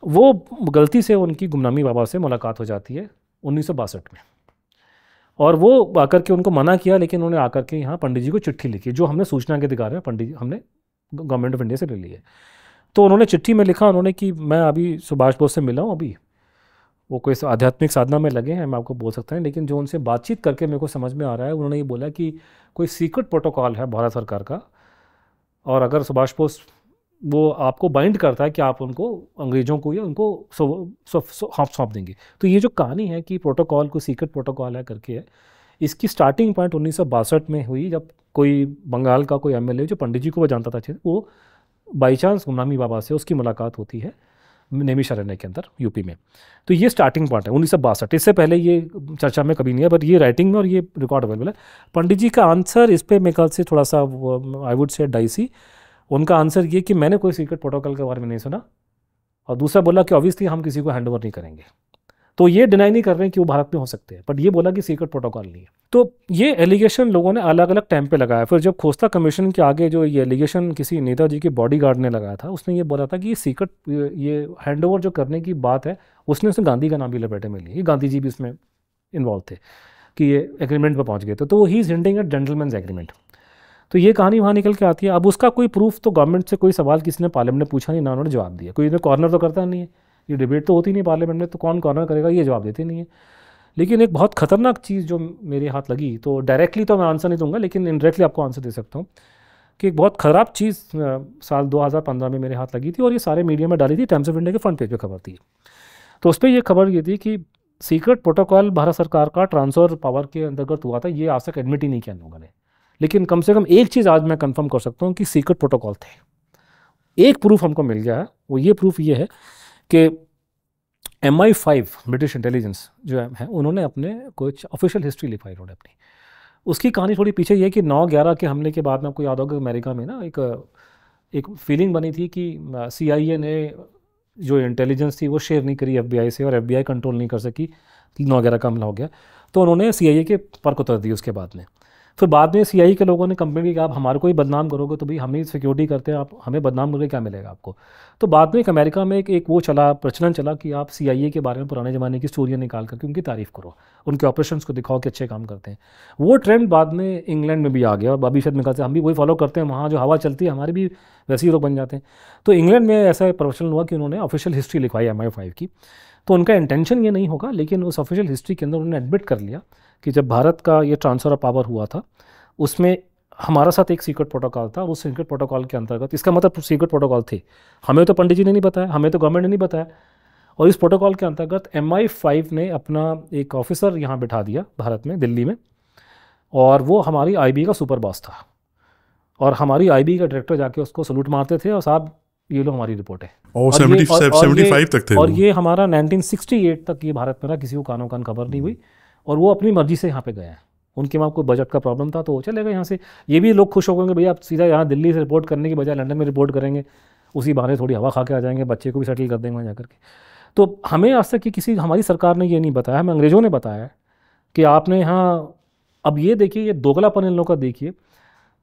वो गलती से उनकी गुमनामी बाबा से मुलाकात हो जाती है 1962 में। और वो आकर के उनको मना किया, लेकिन उन्होंने आकर के यहाँ पंडित जी को चिट्ठी लिखी, जो हमने सूचना के अधिकार में पंडित जी हमने गवर्नमेंट ऑफ इंडिया से ले ली है। तो उन्होंने चिट्ठी में लिखा उन्होंने कि मैं अभी सुभाष बोस से मिला हूँ अभी, वो कोई आध्यात्मिक साधना में लगे हैं, मैं आपको बोल सकता हूँ, लेकिन जो उनसे बातचीत करके मेरे को समझ में आ रहा है, उन्होंने ये बोला कि कोई सीक्रेट प्रोटोकॉल है भारत सरकार का, और अगर सुभाष बोस वो आपको बाइंड करता है कि आप उनको अंग्रेज़ों को या उनको सौंप देंगे। तो ये जो कहानी है कि प्रोटोकॉल को सीक्रेट प्रोटोकॉल है करके है, इसकी स्टार्टिंग पॉइंट 1962 में हुई, जब कोई बंगाल का कोई एमएलए जो पंडित जी को वो जानता था अच्छे से, वो बाई चांस गुमनामी बाबा से उसकी मुलाकात होती है नैमिषारण्य के अंदर यूपी में। तो ये स्टार्टिंग पॉइंट है 1962। इससे पहले ये चर्चा में कभी नहीं है, बट ये राइटिंग में और ये रिकॉर्ड अवेलेबल है। पंडित जी का आंसर इस पर मेरे ख्याल से थोड़ा सा आई वुड से डाइसी। उनका आंसर ये कि मैंने कोई सीक्रेट प्रोटोकॉल के बारे में नहीं सुना, और दूसरा बोला कि ऑब्वियसली हम किसी को हैंड ओवर नहीं करेंगे। तो ये डिनाई नहीं कर रहे हैं कि वो भारत में हो सकते हैं, बट ये बोला कि सीक्रेट प्रोटोकॉल नहीं है। तो ये एलिगेशन लोगों ने अलग अलग टाइम पे लगाया। फिर जब खोस्ता कमीशन के आगे जो ये एलिगेशन किसी नेताजी के बॉडीगार्ड ने लगाया था, उसने ये बोला था कि ये सीक्रेट, ये हैंड ओवर जो करने की बात है, उसने गांधी का नाम भी लपेटे में लिया। गांधी जी भी इसमें इन्वॉल्व थे कि ये एग्रीमेंट पर पहुँच गए थे। तो he is hinting at gentleman's agreement. तो ये कहानी वहाँ निकल के आती है। अब उसका कोई प्रूफ तो गवर्नमेंट से कोई सवाल किसी ने पार्लियामेंट में पूछा नहीं, ना उन्होंने जवाब दिया। कोई इन्हें कॉर्नर तो करता नहीं है, ये डिबेट तो होती नहीं पार्लियामेंट में, तो कौन कॉर्नर करेगा, ये जवाब देते नहीं है। लेकिन एक बहुत खतरनाक चीज़ जो मेरे हाथ लगी, तो डायरेक्टली तो मैं आंसर नहीं दूंगा, लेकिन इनडायरेक्टली आपको आंसर दे सकता हूँ कि एक बहुत ख़राब चीज़ साल 2015 में मेरे हाथ लगी थी, और ये सारे मीडिया में डाली थी। टाइम्स ऑफ इंडिया के फ्रंट पेज पर खबर थी। तो उस पर यह खबर ये थी कि सीक्रेट प्रोटोकॉल भारत सरकार का ट्रांसफर पावर के अंतर्गत हुआ था। ये आज तक एडमिट ही नहीं किया लोगों ने, लेकिन कम से कम एक चीज़ आज मैं कंफर्म कर सकता हूँ कि सीक्रेट प्रोटोकॉल थे। एक प्रूफ हमको मिल गया है, वो ये प्रूफ ये है कि MI5 ब्रिटिश इंटेलिजेंस जो है, उन्होंने अपने कुछ ऑफिशियल हिस्ट्री लिखवाई उन्होंने अपनी। उसकी कहानी थोड़ी पीछे ये है कि 9/11 के हमले के बाद में आपको याद होगा अमेरिका में ना एक फीलिंग बनी थी कि CIA ने जो इंटेलिजेंस थी वो शेयर नहीं करी FBI से, और FBI कंट्रोल नहीं कर सकी। 9/11 का हमला हो गया, तो उन्होंने CIA के पर उतर दी उसके बाद में। फिर बाद में CIA के लोगों ने कंप्लेन की कि आप हमारे को ही बदनाम करोगे, तो भाई हम ही सिक्योरिटी करते हैं, आप हमें बदनाम करके क्या मिलेगा आपको। तो बाद में एक अमेरिका में एक वो चला, प्रचलन चला कि आप CIA के बारे में पुराने ज़माने की स्टोरियाँ निकाल करके उनकी तारीफ़ करो, उनके ऑपरेशंस को दिखाओ कि अच्छे काम करते हैं। वो ट्रेंड बाद में इंग्लैंड में भी आ गया, और बाबी शायद में कहते हैं हम भी वही फॉलो करते हैं, वहाँ जो हवा चलती है हमारे भी वैसे ही लोग बन जाते हैं। तो इंग्लैंड में ऐसा प्रचलन हुआ कि उन्होंने ऑफिशियल हिस्ट्री लिखवाई MI5 की। तो उनका इंटेंशन ये नहीं होगा, लेकिन उस ऑफिशियल हिस्ट्री के अंदर उन्होंने एडमिट कर लिया कि जब भारत का ये ट्रांसफ़र ऑफ पावर हुआ था, उसमें हमारा साथ एक सीक्रेट प्रोटोकॉल था। उस सीक्रेट प्रोटोकॉल के अंतर्गत, इसका मतलब सीक्रेट प्रोटोकॉल थे, हमें तो पंडित जी ने नहीं बताया, हमें तो गवर्नमेंट ने नहीं बताया। और इस प्रोटोकॉल के अंतर्गत MI5 ने अपना एक ऑफिसर यहाँ बिठा दिया भारत में, दिल्ली में, और वो हमारी IB का सुपर बॉस था। और हमारी IB का डायरेक्टर जाके उसको सलूट मारते थे, और साहब ये लो हमारी रिपोर्ट है। और 75 तक थे। और ये हमारा 1968 तक ये भारत में रहा, किसी को कानों कान खबर नहीं हुई, और वो अपनी मर्जी से यहाँ पे गए हैं। उनके वहाँ कोई बजट का प्रॉब्लम था तो वो चले गए यहाँ से। ये भी लोग खुश हो गए भैया आप सीधा यहाँ दिल्ली से रिपोर्ट करने की बजाय लंदन में रिपोर्ट करेंगे, उसी बहाने थोड़ी हवा खा के आ जाएंगे, बच्चे को भी सेटल कर देंगे वहाँ जाकर के। तो हमें आज तक कि किसी हमारी सरकार ने ये नहीं बताया, हमें अंग्रेज़ों ने बताया कि आपने यहाँ, अब ये देखिए ये दोगलापन इन लोगों का देखिए।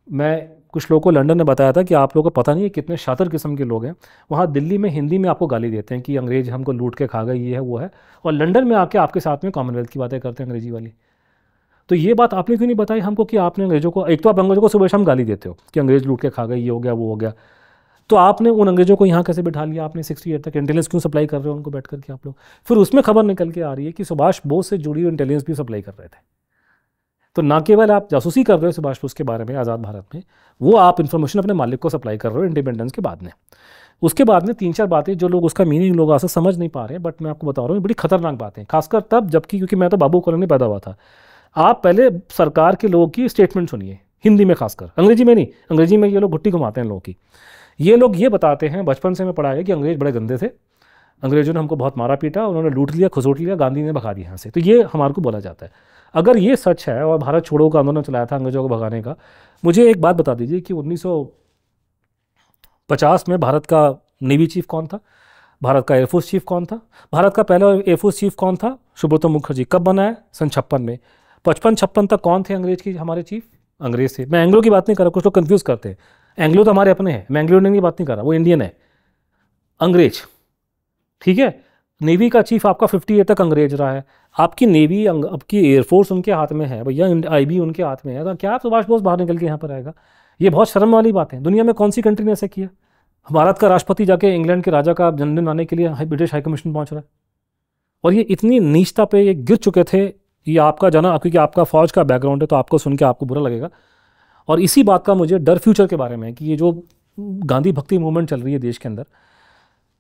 मैं कुछ लोगों को लंदन ने बताया था कि आप लोगों को पता नहीं है कितने शातिर किस्म के लोग हैं, वहाँ दिल्ली में हिंदी में आपको गाली देते हैं कि अंग्रेज हमको लूट के खा गए, ये है वो है, और लंदन में आके आपके साथ में कॉमनवेल्थ की बातें करते हैं अंग्रेजी वाली। तो ये बात आपने क्यों नहीं बताई हमको कि आपने अंग्रेज़ों को, एक तो आप अंग्रेज़ों को सुबह शाम गाली देते हो कि अंग्रेज़ लूट के खा गए, ये हो गया वो हो गया, तो आपने उन अंग्रेज़ों को यहाँ कैसे बिठा लिया, आपने 68 तक इंटेलिजेंस क्यों सप्लाई कर रहे हो उनको बैठ करके आप लोग। फिर उसमें खबर निकल के आ रही है कि सुभाष बोस से जुड़ी हुई इंटेलिजेंस भी सप्लाई कर रहे थे। तो ना केवल आप जासूसी कर रहे हो सुभाष बोस के बारे में आज़ाद भारत में, वो आप इन्फॉर्मेशन अपने मालिक को सप्लाई कर रहे हो इंडिपेंडेंस के बाद में। उसके बाद में 3-4 बातें जो लोग उसका मीनिंग लोग आज समझ नहीं पा रहे हैं, बट मैं आपको बता रहा हूँ बड़ी खतरनाक बातें, खासकर तब जबकि क्योंकि मैं तो बाबू कॉलोनी पैदा हुआ था। आप पहले सरकार के लोगों की स्टेटमेंट सुनिए हिंदी में, खासकर अंग्रेजी में नहीं, अंग्रेजी में ये लोग घुट्टी घुमाते हैं लोगों की। ये लोग ये बताते हैं, बचपन से मैं पढ़ा है कि अंग्रेज बड़े गंदे थे, अंग्रेजों ने हमको बहुत मारा पीटा, उन्होंने लूट लिया खसोट लिया, गांधी ने भगा दिया यहाँ से। तो ये हमारे को बोला जाता है। अगर ये सच है और भारत छोड़ो का आंदोलन चलाया था अंग्रेजों को भगाने का, मुझे एक बात बता दीजिए कि 1950 में भारत का नेवी चीफ कौन था, भारत का एयरफोर्स चीफ कौन था, भारत का पहला एयरफोर्स चीफ कौन था, सुब्रतो मुखर्जी। कब बना है? सन 56 में। 55-56 तक कौन थे अंग्रेज की हमारे चीफ? अंग्रेज थे। मैं एंग्लो की बात नहीं कर रहा, कुछ लोग कंफ्यूज करते हैं, एंग्लो तो हमारे अपने हैं, मैं एंग्लो इंडियन की बात नहीं कर रहा, वो इंडियन है, अंग्रेज, ठीक है। नेवी का चीफ आपका 58 तक अंग्रेज रहा है। आपकी नेवी, आपकी एयरफोर्स उनके हाथ में है भैया, IB उनके हाथ में है, तो क्या सुभाष बोस बाहर निकल के यहाँ पर आएगा? ये बहुत शर्म वाली बात है। दुनिया में कौन सी कंट्री ने ऐसा किया? भारत का राष्ट्रपति जाके इंग्लैंड के राजा का जन्मदिन मनाने के लिए ब्रिटिश हाई कमीशन पहुँच रहा है, और ये इतनी नीचता पे ये गिर चुके थे, ये आपका जाना, क्योंकि आपका फौज का बैकग्राउंड है तो आपको सुन के आपको बुरा लगेगा। और इसी बात का मुझे डर फ्यूचर के बारे में है कि ये जो गांधी भक्ति मूवमेंट चल रही है देश के अंदर,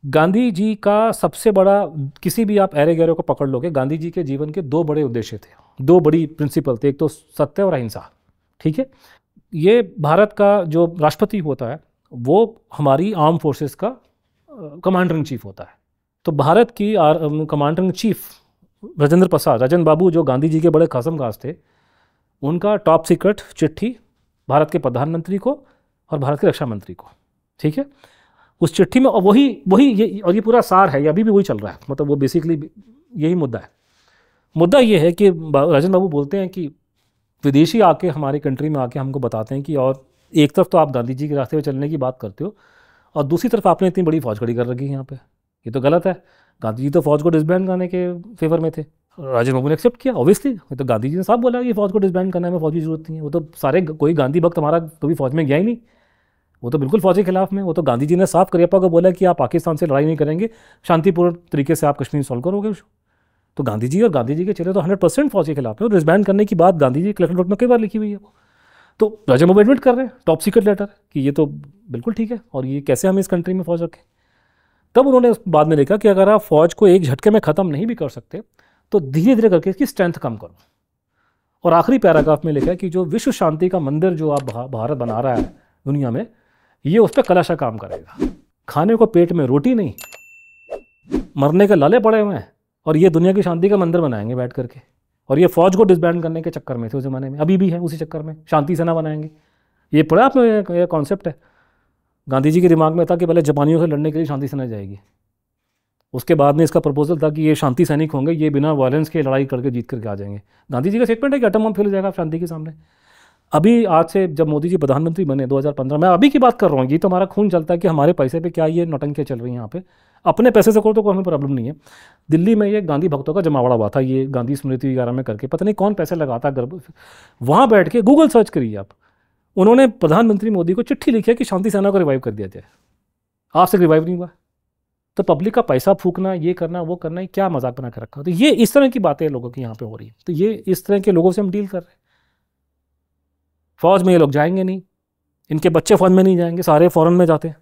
गांधी जी का सबसे बड़ा, किसी भी आप एरे गैरे को पकड़ लोगे, गांधी जी के जीवन के दो बड़े उद्देश्य थे, दो बड़ी प्रिंसिपल थे, एक तो सत्य और अहिंसा। ठीक है, ये भारत का जो राष्ट्रपति होता है वो हमारी आर्म फोर्सेस का कमांडर इन चीफ होता है। तो भारत की commander in chief Rajendra Prasad, राजन बाबू, जो गांधी जी के बड़े खासम खास थे, उनका टॉप सीक्रेट चिट्ठी भारत के प्रधानमंत्री को और भारत के रक्षा मंत्री को, ठीक है, उस चिट्ठी में, और वही ये, और ये पूरा सार है, ये अभी भी वही चल रहा है, मतलब वो बेसिकली यही मुद्दा है। मुद्दा ये है कि राजन बाबू बोलते हैं कि विदेशी आके हमारे कंट्री में आके हमको बताते हैं कि, और एक तरफ तो आप गांधी जी के रास्ते पे चलने की बात करते हो और दूसरी तरफ आपने इतनी बड़ी फौज खड़ी कर रखी है यहाँ पे, ये तो गलत है। गांधी जी तो फौज को डिसबैंड करने के फेवर में थे, राजन बाबू ने एक्सेप्ट किया, ऑब्वियसली, तो गांधी जी ने साफ बोला कि फौज को डिसबैंड करने में फौज की जरूरत नहीं है। वो तो सारे, कोई गांधी भक्त हमारा कभी फौज में गया ही नहीं, वो तो बिल्कुल फौज के खिलाफ में। वो तो गांधी जी ने साफ करियप्पा को बोला कि आप पाकिस्तान से लड़ाई नहीं करेंगे, शांतिपूर्ण तरीके से आप कश्मीर सॉल्व करोगे उसको। तो गांधी जी और गांधी जी के चेहरे तो 100% फौज के खिलाफ है, और डिसबैंड करने की बात गांधी जी कलेक्टर नोट में कई बार लिखी हुई है वो। तो राजन बाबू एडमिट कर रहे हैं टॉप सीक्रेट लेटर कि ये तो बिल्कुल ठीक है, और ये कैसे हम इस कंट्री में फौज रखें। तब उन्होंने बाद में लिखा कि अगर आप फौज को एक झटके में ख़त्म नहीं भी कर सकते तो धीरे धीरे करके इसकी स्ट्रेंथ कम करो। और आखिरी पैराग्राफ में लिखा है कि जो विश्व शांति का मंदिर जो आप भारत बना रहा है दुनिया में, ये उस पर कलाशा काम करेगा। खाने को पेट में रोटी नहीं, मरने के लाले पड़े हुए हैं, और ये दुनिया की शांति का मंदिर बनाएंगे बैठ करके। और ये फौज को डिसबैंड करने के चक्कर में थे उस ज़माने में, अभी भी है उसी चक्कर में, शांति सेना बनाएंगे। ये पढ़ा आपने, ये कॉन्सेप्ट है। गांधी जी के दिमाग में था कि पहले जापानियों से लड़ने के लिए शांति सेना जाएगी, उसके बाद में इसका प्रपोजल था कि ये शांति सैनिक होंगे, ये बिना वायलेंस के लड़ाई करके जीत करके आ जाएंगे। गांधी जी का स्टेटमेंट है कि एटम बम फेल हो जाएगा शांति के सामने। अभी आज से जब मोदी जी प्रधानमंत्री बने 2015 में, अभी की बात कर रहा हूँ, ये तो हमारा खून चलता है कि हमारे पैसे पे क्या ये नौटंकियाँ चल रही हैं यहाँ पे। अपने पैसे से करो तो कोई हमें प्रॉब्लम नहीं है। दिल्ली में ये गांधी भक्तों का जमावड़ा हुआ था, ये गांधी स्मृति वगैरह में करके, पता नहीं कौन पैसे लगाता गर्भ, वहाँ बैठ के गूगल सर्च करिए आप, उन्होंने प्रधानमंत्री मोदी को चिट्ठी लिखी है कि शांति सेना को रिवाइव कर दिया जाए। आज तक रिवाइव नहीं हुआ। तो पब्लिक का पैसा फूकना, ये करना वो करना, ये क्या मजाक बना कर रखा। तो ये इस तरह की बातें लोगों की यहाँ पे हो रही है। तो ये इस तरह के लोगों से हम डील कर रहे हैं। फौज में ये लोग जाएंगे नहीं, इनके बच्चे फौज में नहीं जाएंगे, सारे फॉरेन में जाते हैं,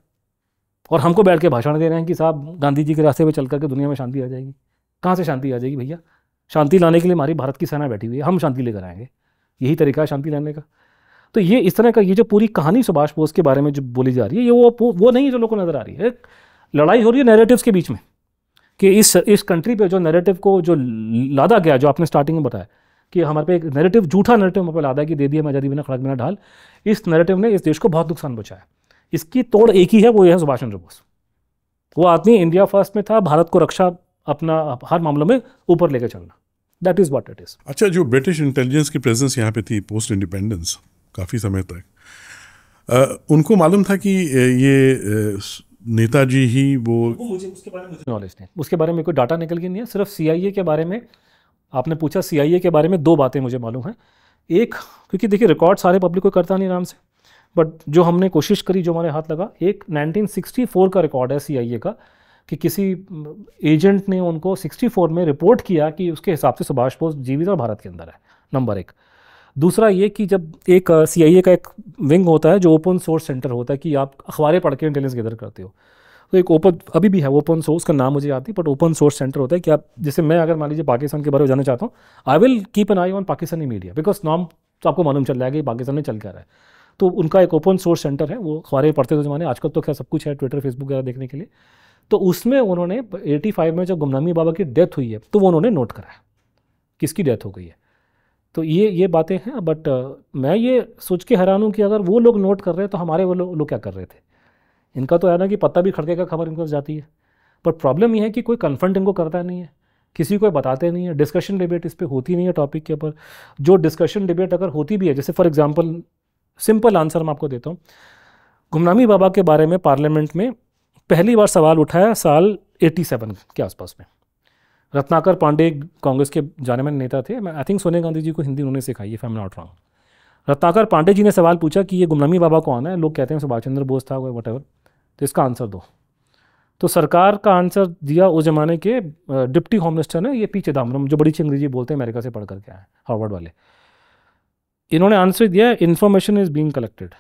और हमको बैठ के भाषण दे रहे हैं कि साहब गांधी जी के रास्ते पे चल करके दुनिया में शांति आ जाएगी। कहाँ से शांति आ जाएगी भैया? शांति लाने के लिए हमारी भारत की सेना बैठी हुई है, हम शांति लेकर आएंगे, यही तरीका है शांति लाने का। तो ये इस तरह का, ये जो पूरी कहानी सुभाष बोस के बारे में जो बोली जा रही है, ये वो नहीं जो लोगों को नजर आ रही है। लड़ाई हो रही है नैरेटिव्स के बीच में कि इस कंट्री पे जो नैरेटिव को जो लादा गया, जो आपने स्टार्टिंग में बताया कि हमारे पे एक नैरेटिव, झूठा नैरेटिव हमारे पे लादा कि दे दिया आज़ादी बिना खड़क बिना ढाल, इस नैरेटिव ने इस देश को बहुत नुकसान पहुंचाया। इसकी तोड़ एक ही है, वो यह है सुभाष चंद्र बोस। वो आदमी इंडिया फर्स्ट में था, भारत को रक्षा अपना हर मामलों में ऊपर लेकर चलना, that is what it is. अच्छा, जो ब्रिटिश इंटेलिजेंस की प्रेजेंस यहाँ पे थी पोस्ट इंडिपेंडेंस काफ़ी समय तक, उनको मालूम था कि ये नेताजी ही वो मुझे उसके बारे में नॉलेज नहीं, उसके बारे में कोई डाटा निकल के नहीं है। सिर्फ CIA के बारे में आपने पूछा, CIA के बारे में 2 बातें मुझे मालूम है। एक, क्योंकि देखिए रिकॉर्ड सारे पब्लिक को करता नहीं आराम से, बट जो हमने कोशिश करी, जो हमारे हाथ लगा, एक 1964 का रिकॉर्ड है CIA का कि किसी एजेंट ने उनको 64 में रिपोर्ट किया कि उसके हिसाब से सुभाष बोस जीवित और भारत के अंदर है, नंबर 1। दूसरा ये कि जब एक CIA का एक विंग होता है जो ओपन सोर्स सेंटर होता है कि आप अखबारें पढ़ के इंटेलिजेंस गैदर करते हो, तो एक ओपन, अभी भी है ओपन सोर्स, का नाम मुझे याद नहीं, बट ओपन सोर्स सेंटर होता है कि आप, जैसे मैं अगर मान लीजिए पाकिस्तान के बारे में जानना चाहता हूँ, I will keep an I on Pakistani media, because नाम तो आपको मालूम चल जाएगा कि पाकिस्तान में चल क्या रहा है। तो उनका एक ओपन सोर्स सेंटर है, वो अखबारें पढ़ते थे ज़माने, आजकल तो क्या सब कुछ है, ट्विटर फेसबुक वगैरह देखने के लिए। तो उसमें उन्होंने 85 में जब गुमनामी बाबा की डेथ हुई है, तो वो उन्होंने नोट कराया किसकी डेथ हो गई है। तो ये बातें हैं, बट मैं ये सोच के हैरान हूँ कि अगर वो लोग नोट कर रहे हैं तो हमारे वो लोग क्या कर रहे थे। इनका तो है ना कि पत्ता भी खड़के का खबर इनको जाती है, बट प्रॉब्लम ये है कि कोई कन्फ्रंट इनको करता नहीं है, किसी को बताते नहीं है, डिस्कशन डिबेट इस पर होती नहीं है टॉपिक के ऊपर। जो डिस्कशन डिबेट अगर होती भी है, जैसे फॉर एग्जांपल सिंपल आंसर मैं आपको देता हूँ, गुमनामी बाबा के बारे में पार्लियामेंट में पहली बार सवाल उठाया साल 87 के आसपास में। रत्नाकर पांडे कांग्रेस के जाने माने नेता थे, मैं आई थिंक सोनिया गांधी जी को हिंदी उन्होंने सिखाई है, if I am not wrong. Ratnakar Pandey ji ने सवाल पूछा कि ये गुमनामी बाबा कौन है, लोग कहते हैं सुभाष चंद्र बोस था, वट एवर, तो इसका आंसर दो। तो सरकार का आंसर दिया उस जमाने के डिप्टी होम मिनिस्टर ने, ये पी चिदम्बरम, जो बड़ी अच्छी अंग्रेजी बोलते हैं, अमेरिका से पढ़ करके आए हार्वर्ड वाले। इन्होंने आंसर दिया इन्फॉर्मेशन इज बीइंग कलेक्टेड।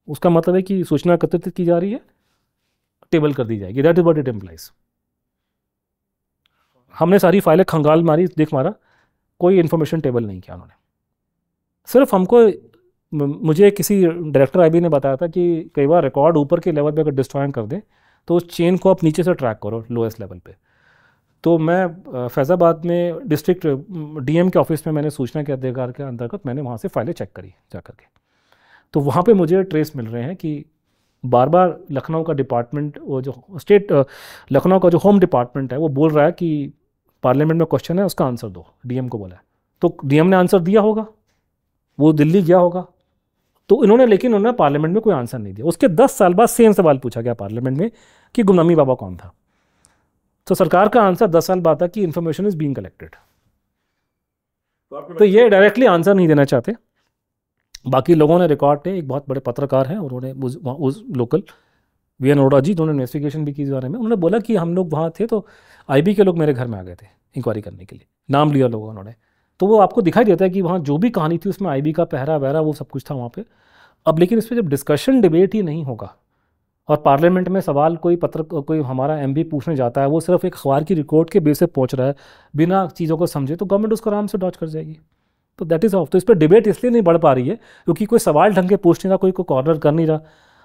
उसका मतलब है कि सूचना एकत्रित की जा रही है, टेबल कर दी जाएगी। That is what it implies. हमने सारी फाइलें खंगाल मारी, देख मारा, कोई इन्फॉर्मेशन टेबल नहीं किया उन्होंने। सिर्फ हमको, मुझे किसी डायरेक्टर आईबी ने बताया था कि कई बार रिकॉर्ड ऊपर के लेवल पे अगर डिस्ट्रॉय कर दें तो उस चेन को आप नीचे से ट्रैक करो लोएस्ट लेवल पे। तो मैं फैज़ाबाद में डिस्ट्रिक्ट डीएम के ऑफिस में मैंने सूचना के अधिकार के अंतर्गत मैंने वहाँ से फाइलें चेक करी जा करके। तो वहाँ पे मुझे ट्रेस मिल रहे हैं कि बार बार लखनऊ का डिपार्टमेंट, वो जो स्टेट लखनऊ का जो होम डिपार्टमेंट है, वो बोल रहा है कि पार्लियामेंट में क्वेश्चन है, उसका आंसर दो, डीएम को बोला है। तो डीएम ने आंसर दिया होगा, वो दिल्ली गया होगा, तो इन्होंने, लेकिन उन्होंने पार्लियामेंट में कोई आंसर नहीं दिया। उसके 10 साल बाद सेम सवाल पूछा गया पार्लियामेंट में कि गुमनामी बाबा कौन था। तो सरकार का आंसर 10 साल बाद था कि इन्फॉर्मेशन इज बीइंग कलेक्टेड। तो ये डायरेक्टली आंसर नहीं देना चाहते। बाकी लोगों ने रिकॉर्ड थे, एक बहुत बड़े पत्रकार हैं, उन्होंने उस लोकल वी एन अरोड़ा जी, उन्होंने इन्वेस्टिगेशन भी की इस बारे में। उन्होंने बोला कि हम लोग वहाँ थे तो आईबी के लोग मेरे घर में आ गए थे इंक्वायरी करने के लिए, नाम लिया लोगों उन्होंने। तो वो आपको दिखाई देता है कि वहाँ जो भी कहानी थी उसमें आईबी का पहरा वहरा वो सब कुछ था वहाँ पे। अब लेकिन इस पर जब डिस्कशन डिबेट ही नहीं होगा और पार्लियामेंट में सवाल कोई हमारा एमपी पूछने जाता है, वो सिर्फ एक अखबार की रिकॉर्ड के बेस पे पहुँच रहा है बिना चीज़ों को समझे, तो गवर्नमेंट उसको आराम से डॉच कर जाएगी। तो दैट इज़ ऑफ। तो इस पर डिबेट इसलिए नहीं बढ़ पा रही है क्योंकि कोई सवाल ढंग के पूछ नहीं रहा, कोई कॉर्नर कर नहीं रहा।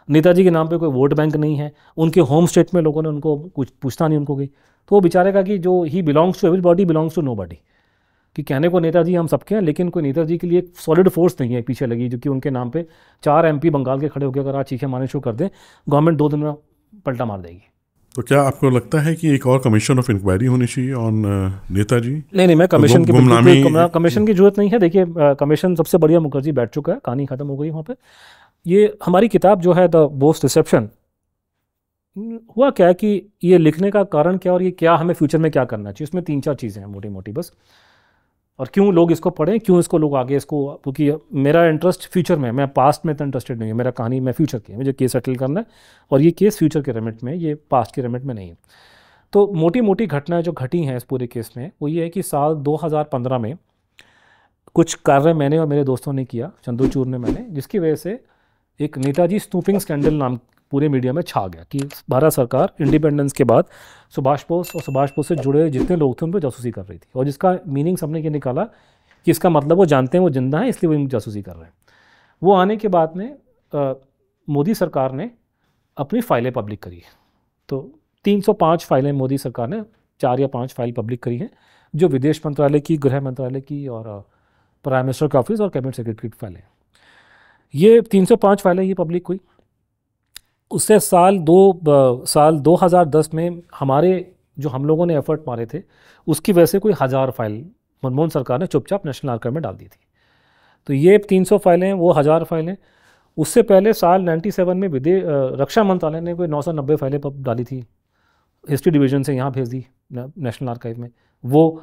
नेताजी के नाम पे कोई वोट बैंक नहीं है, उनके होम स्टेट में लोगों ने उनको कुछ पूछना नहीं उनको गई। तो वो बेचारे का कि जो he belongs to everybody belongs to nobody, कि कहने को नेताजी हम सबके हैं, लेकिन कोई नेताजी के लिए एक सॉलिड फोर्स नहीं है पीछे लगी, जो कि उनके नाम पे 4 एमपी बंगाल के खड़े होकर अगर आज चीखें मारने शुरू कर दें, गवर्नमेंट 2 दिन में पलटा मार देगी। तो क्या आपको लगता है कि एक और कमीशन ऑफ इंक्वायरी होनी चाहिए ऑन नेताजी? नहीं, मैं कमीशन कमीशन की जरूरत नहीं है। देखिए, कमीशन सबसे बढ़िया मुखर्जी बैठ चुका है, कहानी खत्म हो गई वहाँ पे। ये हमारी किताब जो है द बोस रिसेप्शन, हुआ क्या है कि ये लिखने का कारण क्या और ये क्या हमें फ्यूचर में क्या करना चाहिए, उसमें 3-4 चीज़ें हैं मोटी मोटी बस। और क्यों लोग इसको पढ़ें, क्यों इसको लोग आगे इसको, क्योंकि मेरा इंटरेस्ट फ्यूचर में, मैं पास्ट में इतना इंटरेस्टेड नहीं है, मेरा कहानी मैं फ्यूचर की है, मुझे केस सेटल करना है और ये केस फ्यूचर के रेमिट में, ये पास्ट के रेमिट में नहीं है। तो मोटी मोटी घटनाएं जो घटी हैं इस पूरे केस में वो ये है कि साल 2015 में कुछ कार्य मैंने और मेरे दोस्तों ने किया, चंद्रचूड़ ने, मैंने, जिसकी वजह से एक नेताजी स्नूपिंग स्कैंडल नाम पूरे मीडिया में छा गया कि भारत सरकार इंडिपेंडेंस के बाद सुभाष बोस और सुभाष बोस से जुड़े जितने लोग थे उन पर जासूसी कर रही थी। और जिसका मीनिंग सबने ये निकाला कि इसका मतलब वो जानते हैं वो जिंदा है, इसलिए वो इनकी जासूसी कर रहे हैं। वो आने के बाद में मोदी सरकार ने अपनी फाइलें पब्लिक करी। तो 305 फाइलें मोदी सरकार ने 4 या 5 फाइल पब्लिक करी हैं, जो विदेश मंत्रालय की, गृह मंत्रालय की और प्राइम मिनिस्टर का ऑफिस और कैबिनेट सेक्रेटरी की फाइलें। ये 305 फाइलें ये पब्लिक हुई। उससे साल 2010 में हमारे जो हम लोगों ने एफर्ट मारे थे उसकी वजह से कोई 1000 फाइल मनमोहन सरकार ने चुपचाप नेशनल आर्काइव में डाल दी थी। तो ये 300 फाइलें, वो 1000 फाइलें। उससे पहले साल 97 में रक्षा मंत्रालय ने कोई 990 फाइलें डाली थी, हिस्ट्री डिवीज़न से यहाँ भेज दी नेशनल आर्काइव में वो।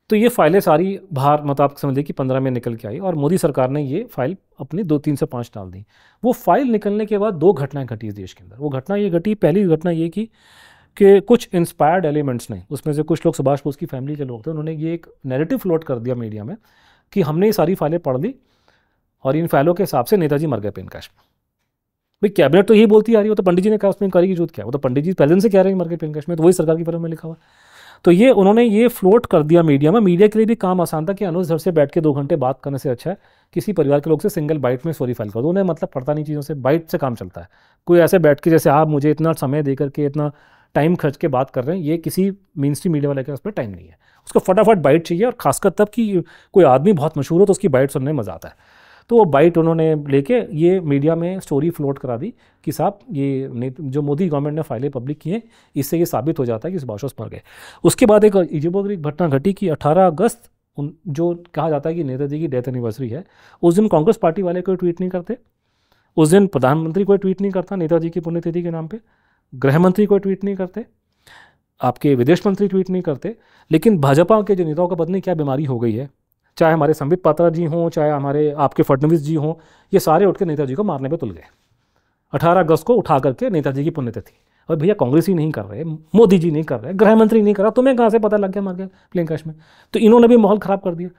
तो ये फाइलें सारी बाहर, मतलब आप समझिए कि 15 में निकल के आई और मोदी सरकार ने ये फाइल अपनी 2-305 डाल दी। वो फाइल निकलने के बाद 2 घटनाएं घटी इस देश के अंदर। वो घटना ये घटी, पहली घटना ये कि कुछ इंस्पायर्ड एलिमेंट्स ने, उसमें से कुछ लोग सुभाष बोस की फैमिली के लोग थे, उन्होंने ये एक नैरेटिव फ्लोट कर दिया मीडिया में कि हमने ये सारी फाइलें पढ़ ली और इन फाइलों के हिसाब से नेताजी मर गए पेन कैश में। भाई कैबिनेट तो यही बोलती आ रही है, वो तो पंडित जी ने कहा, उसमें इंक्वायरी की जरूरत क्या है, वो तो पंडित जी पहले से कह रहे हैं मर गए पेन कैश में, तो वही सरकार की फाइलों में लिखा हुआ। तो ये उन्होंने ये फ्लोट कर दिया मीडिया में। मीडिया के लिए भी काम आसान था कि अनुज घर से बैठ के 2 घंटे बात करने से अच्छा है किसी परिवार के लोग से सिंगल बाइट में स्टोरी फाइल कर दो। उन्हें मतलब पड़ता नहीं चीज़ों से, बाइट से काम चलता है। कोई ऐसे बैठ के जैसे आप मुझे इतना समय दे करके इतना टाइम खर्च के बात कर रहे हैं, ये किसी मेन स्ट्रीम मीडिया वाले के उस पर टाइम नहीं है। उसको फटाफट बाइट चाहिए, और खासकर तब कि कोई आदमी बहुत मशहूर हो तो उसकी बाइट सुनने में मज़ा आता है। तो वो बाइट उन्होंने लेके ये मीडिया में स्टोरी फ्लोट करा दी कि साहब ये जो मोदी गवर्नमेंट ने फाइलें पब्लिक की हैं, इससे ये साबित हो जाता है कि सुभाष बोस मर गए। उसके बाद एक इजोबोगरी घटना घटी कि 18 अगस्त जो कहा जाता है कि नेताजी की डेथ एनिवर्सरी है, उस दिन कांग्रेस पार्टी वाले कोई ट्वीट नहीं करते, उस दिन प्रधानमंत्री कोई ट्वीट नहीं करता नेताजी की पुण्यतिथि के नाम पर, गृह मंत्री कोई ट्वीट नहीं करते, आपके विदेश मंत्री ट्वीट नहीं करते। लेकिन भाजपा के जो नेताओं का पता नहीं क्या बीमारी हो गई है, चाहे हमारे संबित पात्रा जी हों, चाहे हमारे आपके फडणवीस जी हों, ये सारे उठ के नेताजी को मारने पे तुल गए 18 अगस्त को उठा करके नेताजी की पुण्यतिथि। और भैया कांग्रेस ही नहीं कर रहे, मोदी जी नहीं कर रहे, गृह मंत्री नहीं कर रहा, तुम्हें कहाँ से पता लग गया मर गया प्लेन क्रैश में? तो इन्होंने भी माहौल ख़राब कर दिया।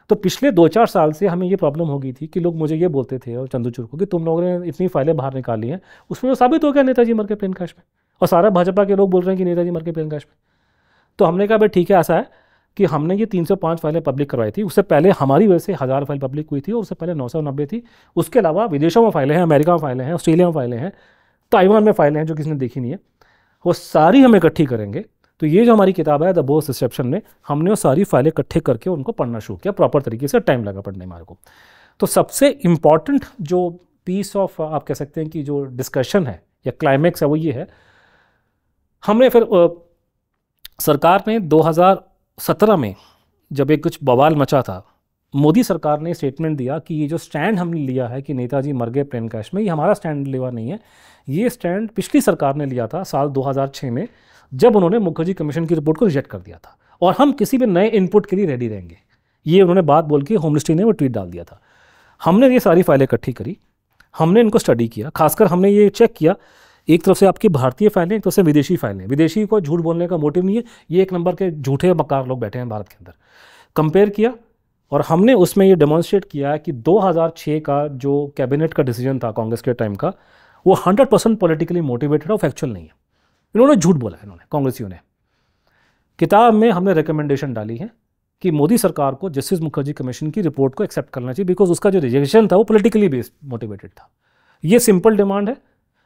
तो पिछले 2-4 साल से हमें ये प्रॉब्लम हो गई थी कि लोग मुझे ये बोलते थे और चंद्रचूड़ को कि तुम लोगों ने इतनी फाइलें बाहर निकाली हैं, उसमें तो साबित हो गया नेताजी मर के प्लेन क्रैश में, और सारा भाजपा के लोग बोल रहे हैं कि नेताजी मर के प्लेन क्रैश में। तो हमने कहा भाई ठीक है, ऐसा है कि हमने ये 305 फाइलें पब्लिक करवाई थी, उससे पहले हमारी वजह से 1000 फाइल पब्लिक हुई थी, और उससे पहले 990 थी। उसके अलावा विदेशों में फाइलें हैं, अमेरिका में फाइलें हैं, ऑस्ट्रेलिया में फाइलें हैं, ताइवान में फाइलें हैं जो किसी ने देखी नहीं है, वो सारी हम इकट्ठी करेंगे। तो ये जो हमारी किताब है द बोस रिसेप्शन में, हमने वो सारी फाइलें इकट्ठे करके उनको पढ़ना शुरू किया प्रॉपर तरीके से, टाइम लगा पढ़ने में को। तो सबसे इम्पॉर्टेंट जो पीस ऑफ आप कह सकते हैं कि जो डिस्कशन है या क्लाइमैक्स है वो ये है, हमने फिर सरकार ने 2017 में जब एक कुछ बवाल मचा था, मोदी सरकार ने स्टेटमेंट दिया कि ये जो स्टैंड हमने लिया है कि नेताजी मर गए प्लेन क्रैश में, ये हमारा स्टैंड लिया नहीं है, ये स्टैंड पिछली सरकार ने लिया था साल 2006 में, जब उन्होंने मुखर्जी कमीशन की रिपोर्ट को रिजेक्ट कर दिया था, और हम किसी भी नए इनपुट के लिए रेडी रहेंगे, ये उन्होंने बात बोल के होम मिनिस्ट्री ने वो ट्वीट डाल दिया था। हमने ये सारी फाइलें इकट्ठी करी, हमने इनको स्टडी किया, खासकर हमने ये चेक किया, एक तरफ से आपकी भारतीय फाइलें, एक तरफ से विदेशी फाइलें। विदेशी को झूठ बोलने का मोटिव नहीं है, ये एक नंबर के झूठे बकार लोग बैठे हैं भारत के अंदर। कंपेयर किया और हमने उसमें ये डेमोन्स्ट्रेट किया कि 2006 का जो कैबिनेट का डिसीजन था कांग्रेस के टाइम का, वो 100% पॉलिटिकली मोटिवेटेड और फैक्चुअल नहीं है। इन्होंने झूठ बोला है, इन्होंने, कांग्रेसियों ने। किताब में हमने रिकमेंडेशन डाली है कि मोदी सरकार को जस्टिस मुखर्जी कमीशन की रिपोर्ट को एक्सेप्ट करना चाहिए, बिकॉज उसका जो रिजेक्शन था वो पॉलिटिकली बेस्ड मोटिवेटेड था। ये सिंपल डिमांड है।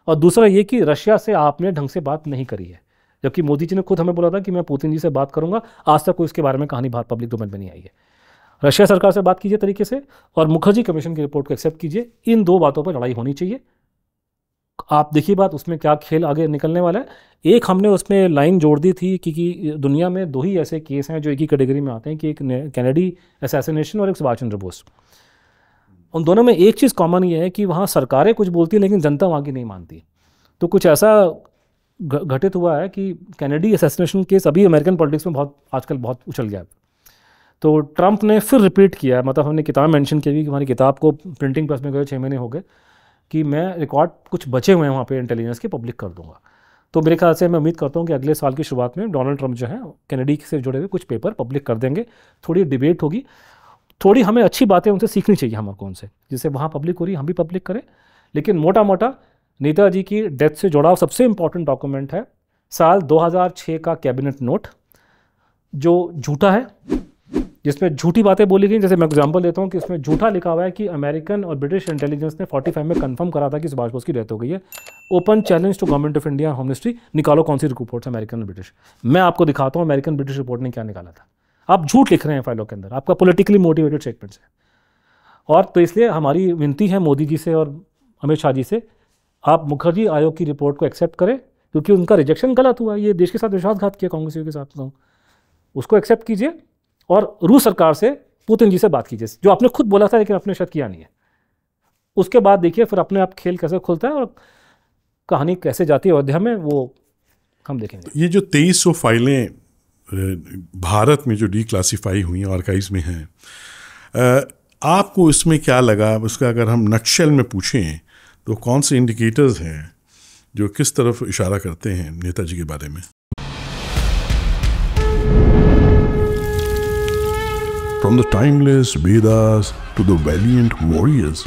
और दूसरा ये कि रशिया से आपने ढंग से बात नहीं करी है, जबकि मोदी जी ने खुद हमें बोला था कि मैं पुतिन जी से बात करूंगा, आज तक कोई इसके बारे में कहानी बात पब्लिक डोमेन में नहीं आई है। रशिया सरकार से बात कीजिए तरीके से, और मुखर्जी कमीशन की रिपोर्ट को एक्सेप्ट कीजिए। इन दो बातों पर लड़ाई होनी चाहिए। आप देखिए बात उसमें क्या खेल आगे निकलने वाला है। एक हमने उसमें लाइन जोड़ दी थी कि दुनिया में 2 ही ऐसे केस हैं जो एक ही कैटेगरी में आते हैं, कि एक कैनेडी असैसिनेशन और एक सुभाष चंद्र बोस। उन दोनों में एक चीज़ कॉमन ये है कि वहाँ सरकारें कुछ बोलती हैं लेकिन जनता वहाँ की नहीं मानती। तो कुछ ऐसा घटित हुआ है कि कैनेडी असैसिनेशन केस अभी अमेरिकन पॉलिटिक्स में आजकल बहुत उछल गया। तो ट्रंप ने फिर रिपीट किया, मतलब हमने किताब मेंशन की कि हमारी किताब को प्रिंटिंग प्रेस में गए 6 महीने हो गए, कि मैं रिकॉर्ड कुछ बचे हुए हैं वहाँ पे इंटेलिजेंस के पब्लिक कर दूंगा। तो मेरे ख्याल से मैं उम्मीद करता हूँ कि अगले साल की शुरुआत में डोनाल्ड ट्रंप जो है कैनेडी से जुड़े हुए कुछ पेपर पब्लिक कर देंगे। थोड़ी डिबेट होगी, थोड़ी हमें अच्छी बातें उनसे सीखनी चाहिए हमारे को उनसे, जिससे वहाँ पब्लिक हो रही हम भी पब्लिक करें। लेकिन मोटा मोटा नेताजी की डेथ से जुड़ा सबसे इम्पॉर्टेंट डॉक्यूमेंट है साल 2006 का कैबिनेट नोट, जो झूठा है, जिसमें झूठी बातें बोली गई। जैसे मैं एग्जांपल देता हूँ कि इसमें झूठा लिखा हुआ है कि अमेरिकन और ब्रिटिश इंटेलिजेंस ने 45 में कंफर्म करा था कि सुभाष बोस की डेथ हो गई है। Open challenge to government of India home ministry, निकालो कौन सी रिपोर्ट्स अमेरिकन और ब्रिटिश। मैं आपको दिखाता हूँ अमेरिकन ब्रिटिश रिपोर्ट ने क्या निकाला था। आप झूठ लिख रहे हैं फाइलों के अंदर, आपका पॉलिटिकली मोटिवेटेड स्टेटमेंट्स है। और तो इसलिए हमारी विनती है मोदी जी से और अमित शाह जी से, आप मुखर्जी आयोग की रिपोर्ट को एक्सेप्ट करें, क्योंकि उनका रिजेक्शन गलत हुआ, ये देश के साथ विश्वासघात किया कांग्रेसियों के साथ, उसको एक्सेप्ट कीजिए और रूस सरकार से पुतिन जी से बात कीजिए, जो आपने खुद बोला था लेकिन आपने शायद किया नहीं है। उसके बाद देखिए फिर अपने आप खेल कैसे खुलता है और कहानी कैसे जाती है अयोध्या में, वो हम देखेंगे। ये जो 2300 फाइलें भारत में जो डिक्लासिफाई हुई आर्काइव्स में हैं, आपको इसमें क्या लगा? उसका अगर हम नटशेल में पूछें तो कौन से इंडिकेटर्स हैं जो किस तरफ इशारा करते हैं नेताजी के बारे में? From the timeless Vedas to the valiant warriors,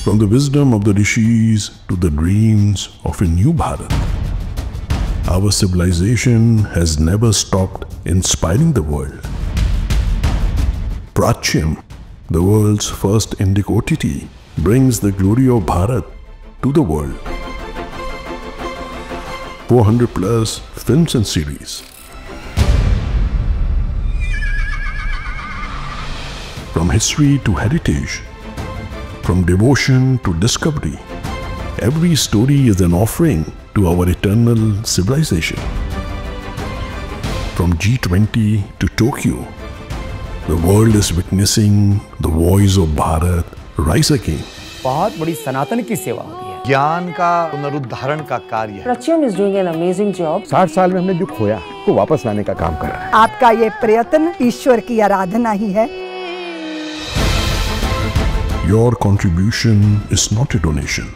from the wisdom of the rishis to the dreams of a new Bharat, our civilization has never stopped inspiring the world. Prachyam, the world's first Indic OTT, brings the glory of Bharat to the world. 400 plus films and series. From history to heritage, from devotion to discovery, every story is an offering to our eternal civilization. From G20 to Tokyo, the world is witnessing the voice of Bharat rise again. बहुत बड़ी सनातन की सेवा हो रही है, ज्ञान का पुनरुद्धारण का कार्य है। प्रच्यम is doing an amazing job. 60 साल में हमने जो खोया वो वापस लाने का काम कर रहा है। आपका ये प्रयत्न ईश्वर की आराधना ही है। Your contribution is not a donation.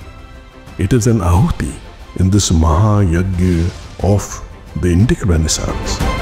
It is an ahuti, in this Mahayagya of the Indic Renaissance.